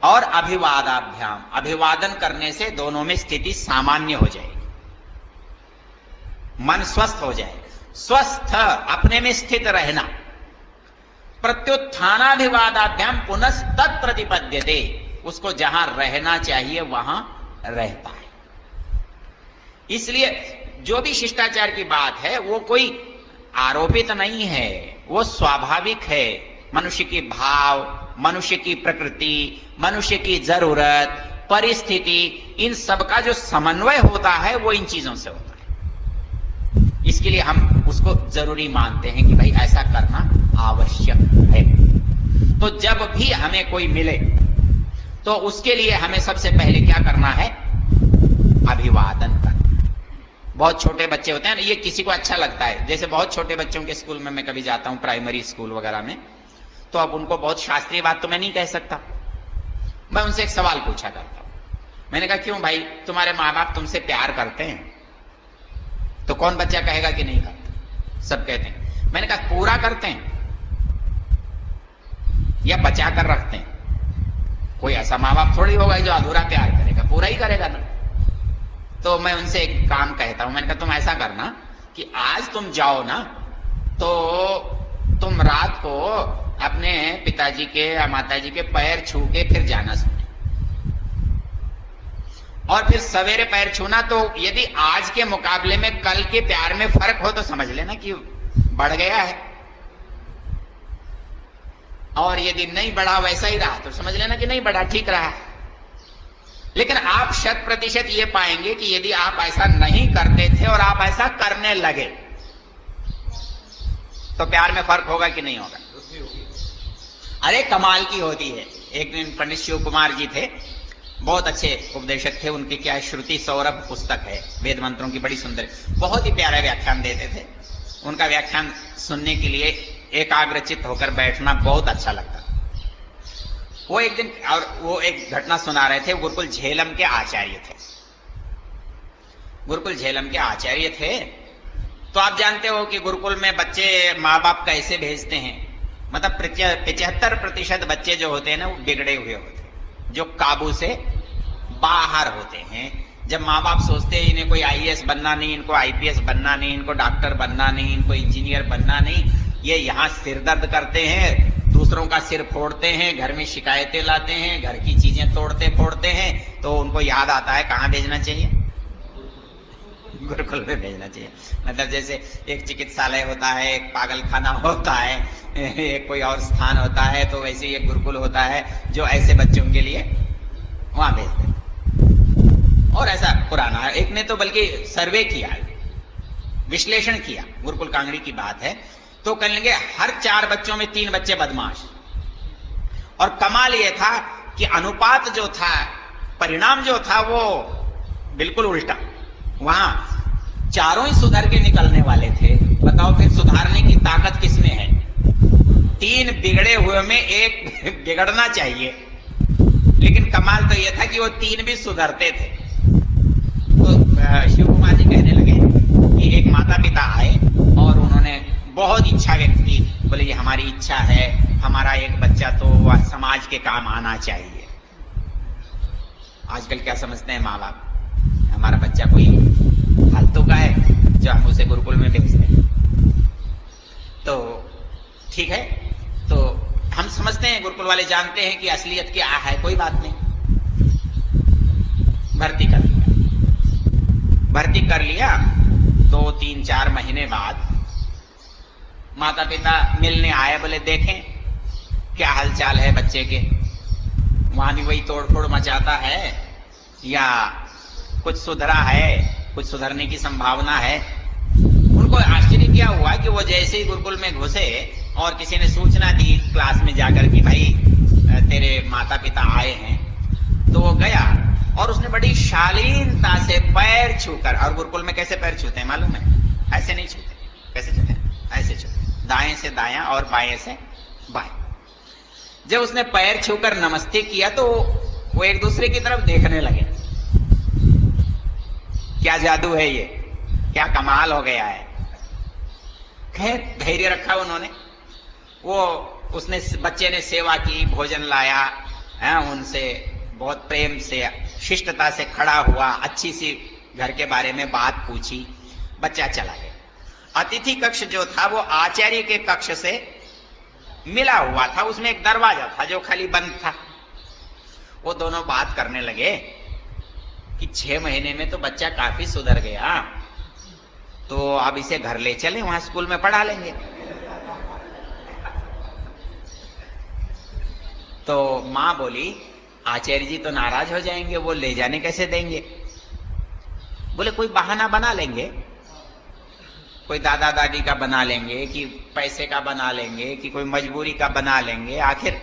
और अभिवादाभ्याम, अभिवादन करने से दोनों में स्थिति सामान्य हो जाएगी, मन स्वस्थ हो जाएगा। स्वस्थ, अपने में स्थित रहना। प्रत्युत्थानाभिवादाभ्याम पुनस्तत् प्रतिपद्यते, उसको जहां रहना चाहिए वहां रहता है। इसलिए जो भी शिष्टाचार की बात है वो कोई आरोपित नहीं है, वो स्वाभाविक है। मनुष्य की भाव, मनुष्य की प्रकृति, मनुष्य की जरूरत, परिस्थिति, इन सब का जो समन्वय होता है वो इन चीजों से होता है। इसके लिए हम उसको जरूरी मानते हैं कि भाई ऐसा करना आवश्यक है। तो जब भी हमें कोई मिले तो उसके लिए हमें सबसे पहले क्या करना है? अभिवादन कर। बहुत छोटे बच्चे होते हैं ना, ये किसी को अच्छा लगता है। जैसे बहुत छोटे बच्चों के स्कूल में मैं कभी जाता हूं, प्राइमरी स्कूल वगैरह में, तो अब उनको बहुत शास्त्रीय बात तो मैं नहीं कह सकता। मैं उनसे एक सवाल पूछा करता हूं। मैंने कहा क्यों भाई, तुम्हारे माँ बाप तुमसे प्यार करते हैं? तो कौन बच्चा कहेगा कि नहीं करते? सब कहते हैं। मैंने कहा पूरा करते हैं या बचा कर रखते हैं? कोई ऐसा माँ बाप थोड़ी होगा जो अधूरा प्यार करेगा, पूरा ही करेगा ना। तो मैं उनसे एक काम कहता हूं, मैंने कहा तुम ऐसा करना कि आज तुम जाओ ना, तो तुम रात को अपने पिताजी के या माताजी के पैर छू के फिर जाना सोने, और फिर सवेरे पैर छूना। तो यदि आज के मुकाबले में कल के प्यार में फर्क हो तो समझ लेना कि बढ़ गया है, और यदि नहीं बढ़ा, वैसा ही रहा, तो समझ लेना कि नहीं बढ़ा, ठीक रहा। लेकिन आप 100% ये पाएंगे कि यदि आप ऐसा नहीं करते थे और आप ऐसा करने लगे, तो प्यार में फर्क होगा कि नहीं होगा? अरे कमाल की होती है। एक दिन पंडित शिव कुमार जी थे, बहुत अच्छे उपदेशक थे। उनकी क्या श्रुति सौरभ पुस्तक है, वेद मंत्रों की, बड़ी सुंदर, बहुत ही प्यारा व्याख्यान देते थे। उनका व्याख्यान सुनने के लिए एकाग्रचित होकर बैठना बहुत अच्छा लगता। वो एक दिन, और वो एक घटना सुना रहे थे। गुरुकुल झेलम के आचार्य थे, गुरुकुल झेलम के आचार्य थे। तो आप जानते हो कि गुरुकुल में बच्चे माँ बाप कैसे भेजते हैं। मतलब 75% बच्चे जो होते हैं ना, वो बिगड़े हुए होते हैं, जो काबू से बाहर होते हैं। जब माँ बाप सोचते हैं इन्हें कोई आईएएस बनना नहीं, इनको आईपीएस बनना नहीं, इनको डॉक्टर बनना नहीं, इनको इंजीनियर बनना नहीं, ये यहां सिर दर्द करते हैं, दूसरों का सिर फोड़ते हैं, घर में शिकायतें लाते हैं, घर की चीजें तोड़ते फोड़ते हैं, तो उनको याद आता है कहां भेजना चाहिए? गुरुकुल में भेजना चाहिए। मतलब जैसे एक चिकित्सालय होता है, एक पागल खाना होता है, एक कोई और स्थान होता है, तो वैसे ही एक गुरुकुल होता है जो ऐसे बच्चों के लिए वहां भेजते हैं। और ऐसा पुराना है, एक ने तो बल्कि सर्वे किया, विश्लेषण किया, गुरुकुल कांगड़ी की बात है। तो कहने लगे हर 4 बच्चों में 3 बच्चे बदमाश। और कमाल यह था कि अनुपात जो था, परिणाम जो था, वो बिल्कुल उल्टा। वहां चारों ही सुधर के निकलने वाले थे। बताओ फिर सुधारने की ताकत किसमें है? 3 बिगड़े हुए में एक बिगड़ना चाहिए। लेकिन कमाल तो यह था कि वो 3 भी सुधरते थे। तो शिव कुमार जी कहने लगे कि एक माता पिता आए और उन्होंने बहुत इच्छा व्यक्त की। बोले ये हमारी इच्छा है, हमारा एक बच्चा तो समाज के काम आना चाहिए। आजकल क्या समझते हैं माँ बाप, हमारा बच्चा कोई फालतू का है जो हम उसे गुरुकुल में भेजते हैं। तो ठीक है, तो हम समझते हैं, गुरुकुल वाले जानते हैं कि असलियत क्या है। कोई बात नहीं, भर्ती कर लिया। भर्ती कर लिया 2-3-4 महीने बाद माता पिता मिलने आए। बोले देखें क्या हालचाल है बच्चे के, वहां भी वही तोड़फोड़ मचाता है या कुछ सुधरा है, कुछ सुधरने की संभावना है। उनको आश्चर्य क्या हुआ कि वो जैसे ही गुरुकुल में घुसे और किसी ने सूचना दी क्लास में जाकर कि भाई तेरे माता पिता आए हैं, तो वो गया और उसने बड़ी शालीनता से पैर छूकर, और गुरुकुल में कैसे पैर छूते हैं मालूम है? ऐसे नहीं छूते। कैसे छूते हैं? ऐसे छूते, दाएं से दायां और बाएं से बाएं। जब उसने पैर छूकर नमस्ते किया तो वो एक दूसरे की तरफ देखने लगे। क्या जादू है ये, क्या कमाल हो गया है। खैर धैर्य रखा उन्होंने। वो उसने, बच्चे ने सेवा की, भोजन लाया है, उनसे बहुत प्रेम से शिष्टता से खड़ा हुआ, अच्छी सी घर के बारे में बात पूछी, बच्चा चला गया। अतिथि कक्ष जो था वो आचार्य के कक्ष से मिला हुआ था, उसमें एक दरवाजा था जो खाली बंद था। वो दोनों बात करने लगे कि 6 महीने में तो बच्चा काफी सुधर गया, तो अब इसे घर ले चलें, वहां स्कूल में पढ़ा लेंगे। तो मां बोली आचार्य जी तो नाराज हो जाएंगे, वो ले जाने कैसे देंगे? बोले कोई बहाना बना लेंगे, कोई दादा दादी का बना लेंगे, कि पैसे का बना लेंगे, कि कोई मजबूरी का बना लेंगे, आखिर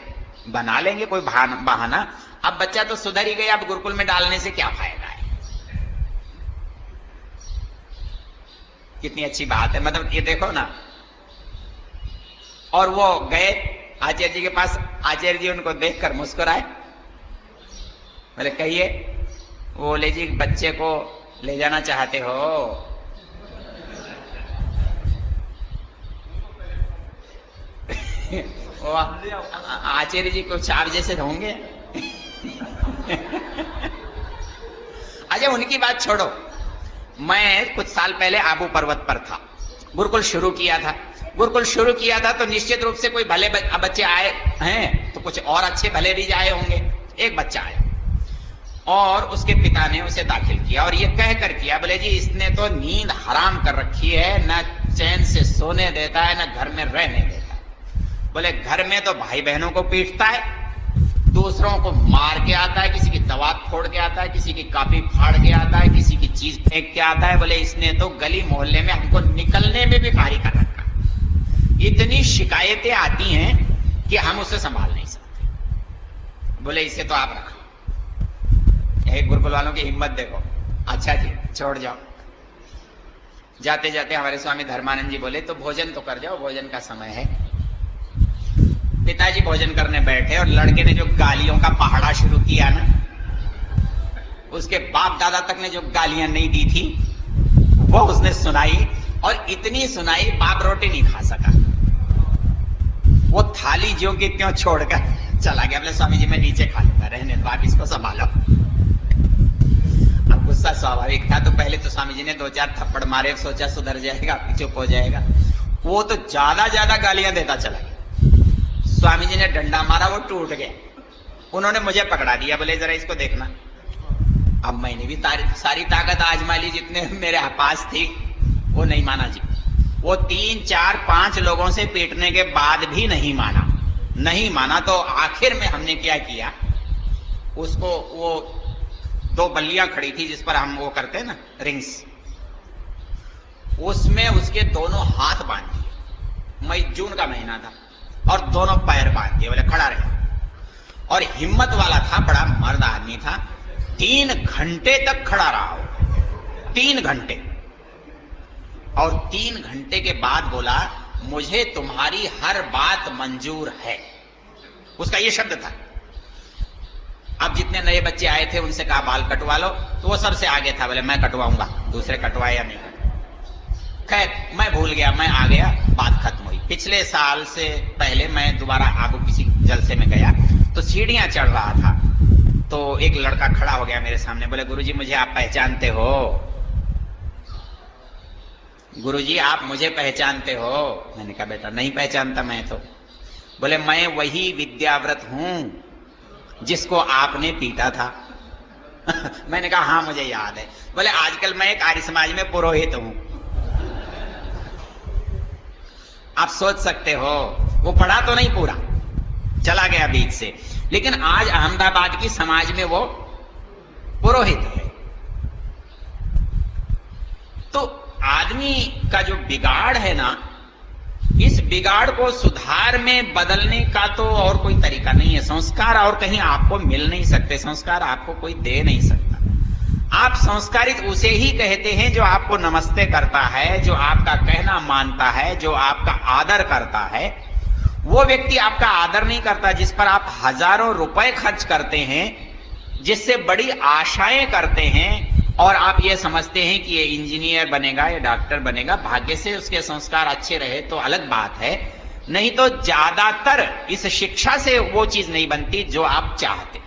बना लेंगे कोई बहाना। अब बच्चा तो सुधर ही गया, अब गुरुकुल में डालने से क्या फायदा है? कितनी अच्छी बात है, मतलब ये देखो ना। और वो गए आचार्य जी के पास, आचार्य जी उनको देखकर मुस्कुराए, बोले कहिए। बोले जी बच्चे को ले जाना चाहते हो? आचार्य जी कुछ आप जैसे होंगे। अच्छा उनकी बात छोड़ो, मैं कुछ साल पहले आबू पर्वत पर था, गुरुकुल शुरू किया था। गुरुकुल शुरू किया था तो निश्चित रूप से कोई भले बच्चे आए हैं तो कुछ और अच्छे भले भी आए होंगे। एक बच्चा आया और उसके पिता ने उसे दाखिल किया और ये कहकर किया, बोले जी इसने तो नींद हराम कर रखी है, ना चैन से सोने देता है, ना घर में रहने देता है। बोले घर में तो भाई बहनों को पीटता है, दूसरों को मार के आता है, किसी की दवा फोड़ के आता है, किसी की कॉपी फाड़ के आता है, किसी की चीज फेंक के आता है। बोले इसने तो गली मोहल्ले में हमको निकलने में भी भारी कर रखा। इतनी शिकायतें आती हैं कि हम उसे संभाल नहीं सकते। बोले इसे तो आप रखो। एक गुरुकुल वालों की हिम्मत देखो। अच्छा जी छोड़ जाओ। जाते जाते हमारे स्वामी धर्मानंद जी बोले तो भोजन तो कर जाओ, भोजन का समय है। पिताजी भोजन करने बैठे और लड़के ने जो गालियों का पहाड़ा शुरू किया ना, उसके बाप दादा तक ने जो गालियां नहीं दी थी वो उसने सुनाई, और इतनी सुनाई बाप रोटी नहीं खा सका। वो थाली ज्यों की त्यों छोड़कर चला गया। बोले स्वामी जी मैं नीचे खा लूंगा, रहने दो आप इसको संभालो। अब गुस्सा स्वाभाविक था, तो पहले तो स्वामी जी ने 2-4 थप्पड़ मारे, सोचा सुधर जाएगा, चुप हो जाएगा। वो तो ज्यादा गालियां देता चला गया। स्वामी जी ने डंडा मारा, वो टूट गया। उन्होंने मुझे पकड़ा दिया, बोले जरा इसको देखना। अब मैंने भी सारी ताकत आजमा ली जितने मेरे पास थी, वो नहीं माना जी। वो 3, 4, 5 लोगों से पीटने के बाद भी नहीं माना। तो आखिर में हमने क्या किया, उसको वो 2 बल्लियां खड़ी थी जिस पर हम वो करते हैं ना रिंग्स, उसमें उसके दोनों हाथ बांध दिए। मई जून का महीना था, और दोनों पैर बांध दिए। बोले खड़ा रहे। और हिम्मत वाला था, बड़ा मर्द आदमी था। 3 घंटे तक खड़ा रहा हो, 3 घंटे। और 3 घंटे के बाद बोला मुझे तुम्हारी हर बात मंजूर है। उसका ये शब्द था। अब जितने नए बच्चे आए थे उनसे कहा बाल कटवा लो, तो वो सबसे आगे था। बोले मैं कटवाऊंगा, दूसरे कटवाए या नहीं। खैर मैं भूल गया, मैं आ गया, बात खत्म हुई। पिछले साल से पहले मैं दोबारा आगू किसी जलसे में गया तो सीढ़ियां चढ़ रहा था, तो एक लड़का खड़ा हो गया मेरे सामने। बोले गुरुजी मुझे आप पहचानते हो? गुरुजी आप मुझे पहचानते हो? मैंने कहा बेटा नहीं पहचानता मैं तो। बोले मैं वही विद्याव्रत हूं जिसको आपने पीटा था। मैंने कहा हाँ मुझे याद है। बोले आजकल मैं एक आर्य समाज में पुरोहित हूं। आप सोच सकते हो, वो पढ़ा तो नहीं पूरा, चला गया बीच से, लेकिन आज अहमदाबाद की समाज में वो पुरोहित है। तो आदमी का जो बिगाड़ है ना, इस बिगाड़ को सुधार में बदलने का तो और कोई तरीका नहीं है। संस्कार और कहीं आपको मिल नहीं सकते, संस्कार आपको कोई दे नहीं सकता। आप संस्कारित उसे ही कहते हैं जो आपको नमस्ते करता है, जो आपका कहना मानता है, जो आपका आदर करता है। वो व्यक्ति आपका आदर नहीं करता जिस पर आप हजारों रुपए खर्च करते हैं, जिससे बड़ी आशाएं करते हैं, और आप ये समझते हैं कि ये इंजीनियर बनेगा या डॉक्टर बनेगा। भाग्य से उसके संस्कार अच्छे रहे तो अलग बात है, नहीं तो ज्यादातर इस शिक्षा से वो चीज नहीं बनती जो आप चाहते।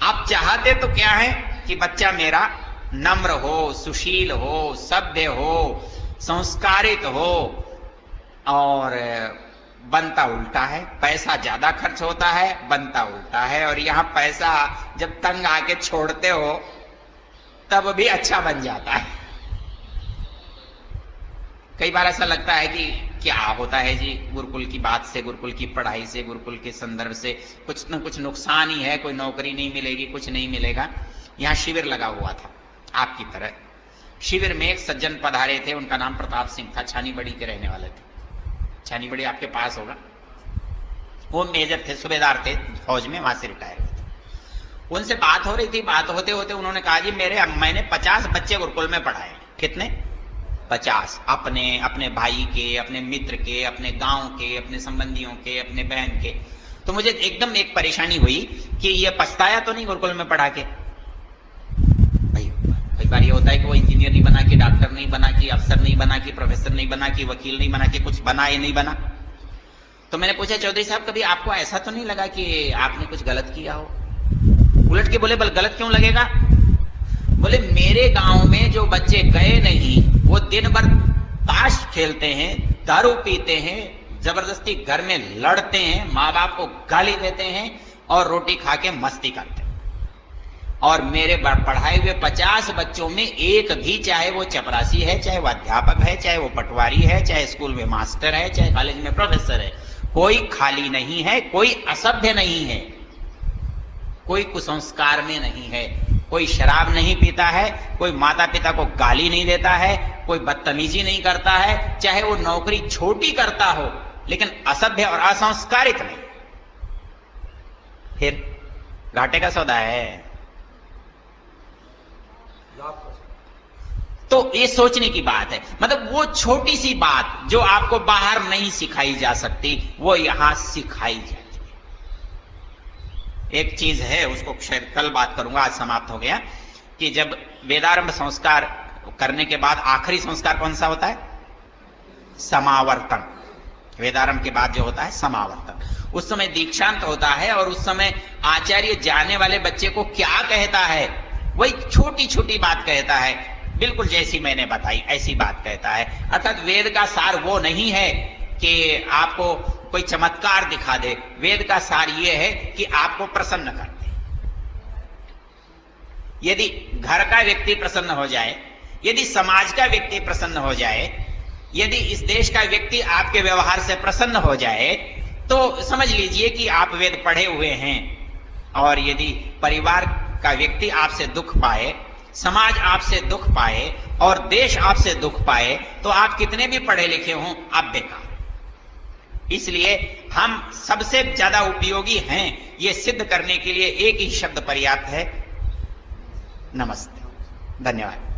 आप चाहते तो क्या है कि बच्चा मेरा नम्र हो, सुशील हो, सभ्य हो, संस्कारित हो, और बनता उल्टा है। पैसा ज्यादा खर्च होता है, बनता उल्टा है। और यहां पैसा जब तंग आके छोड़ते हो तब भी अच्छा बन जाता है। कई बार ऐसा लगता है कि क्या होता है जी, गुरुकुल की बात से, गुरुकुल की पढ़ाई से, गुरुकुल के संदर्भ से कुछ न कुछ नुकसान ही है। कोई नौकरी नहीं मिलेगी, कुछ नहीं मिलेगा। यहां शिविर लगा हुआ था आपकी तरह। शिविर में एक सज्जन पधारे थे, उनका नाम प्रताप सिंह था, छानी बड़ी के रहने वाले थे। छानी बड़ी आपके पास होगा। वो मेजर थे, सूबेदार थे फौज में, वहां से रिटायर हुए थे। उनसे बात हो रही थी, बात होते होते उन्होंने कहा जी मैंने 50 बच्चे गुरुकुल में पढ़ाए। कितने? 50 अपने भाई के, अपने मित्र के, अपने गांव के, अपने संबंधियों के, अपने बहन के। तो मुझे एकदम एक परेशानी हुई कि ये पछताया तो नहीं गुरुकुल में पढ़ा के। भाई कई बार ये होता है कि वो इंजीनियर नहीं बना, कि डॉक्टर नहीं बना, कि अफसर नहीं बना, कि प्रोफेसर नहीं बना, कि वकील नहीं बना, कि कुछ बना या नहीं बना। तो मैंने पूछा, चौधरी साहब कभी आपको ऐसा तो नहीं लगा कि आपने कुछ गलत किया हो? उलट के बोले, बल गलत क्यों लगेगा? बोले मेरे गांव में जो बच्चे गए नहीं वो दिन भर ताश खेलते हैं, दारू पीते हैं, जबरदस्ती घर में लड़ते हैं, माँ बाप को गाली देते हैं और रोटी खा के मस्ती करते हैं। और मेरे पढ़ाए हुए 50 बच्चों में एक भी, चाहे वो चपरासी है, चाहे वो अध्यापक है, चाहे वो पटवारी है, चाहे स्कूल में मास्टर है, चाहे कॉलेज में प्रोफेसर है, कोई खाली नहीं है, कोई असभ्य नहीं है, कोई कुसंस्कार में नहीं है, कोई शराब नहीं पीता है, कोई माता पिता को गाली नहीं देता है, कोई बदतमीजी नहीं करता है, चाहे वो नौकरी छोटी करता हो लेकिन असभ्य और असंस्कारित नहीं। फिर घाटे का सौदा है। तो ये सोचने की बात है। मतलब वो छोटी सी बात जो आपको बाहर नहीं सिखाई जा सकती, वो यहां सिखाई जाती है। एक चीज है, उसको शायद कल बात करूंगा, आज समाप्त हो गया, कि जब वेदारंभ संस्कार करने के बाद आखिरी संस्कार कौन सा होता है? समावर्तन। वेदारंभ के बाद जो होता है समावर्तन, उस समय दीक्षांत होता है और उस समय आचार्य जाने वाले बच्चे को क्या कहता है? वही छोटी छोटी बात कहता है, बिल्कुल जैसी मैंने बताई ऐसी बात कहता है। अर्थात वेद का सार वो नहीं है कि आपको कोई चमत्कार दिखा दे, वेद का सार यह है कि आपको प्रसन्न कर दे। यदि घर का व्यक्ति प्रसन्न हो जाए, यदि समाज का व्यक्ति प्रसन्न हो जाए, यदि इस देश का व्यक्ति आपके व्यवहार से प्रसन्न हो जाए, तो समझ लीजिए कि आप वेद पढ़े हुए हैं। और यदि परिवार का व्यक्ति आपसे दुख पाए, समाज आपसे दुख पाए और देश आपसे दुख पाए, तो आप कितने भी पढ़े लिखे हों, आप बेकार। इसलिए हम सबसे ज्यादा उपयोगी हैं, यह सिद्ध करने के लिए एक ही शब्द पर्याप्त है, नमस्ते। धन्यवाद।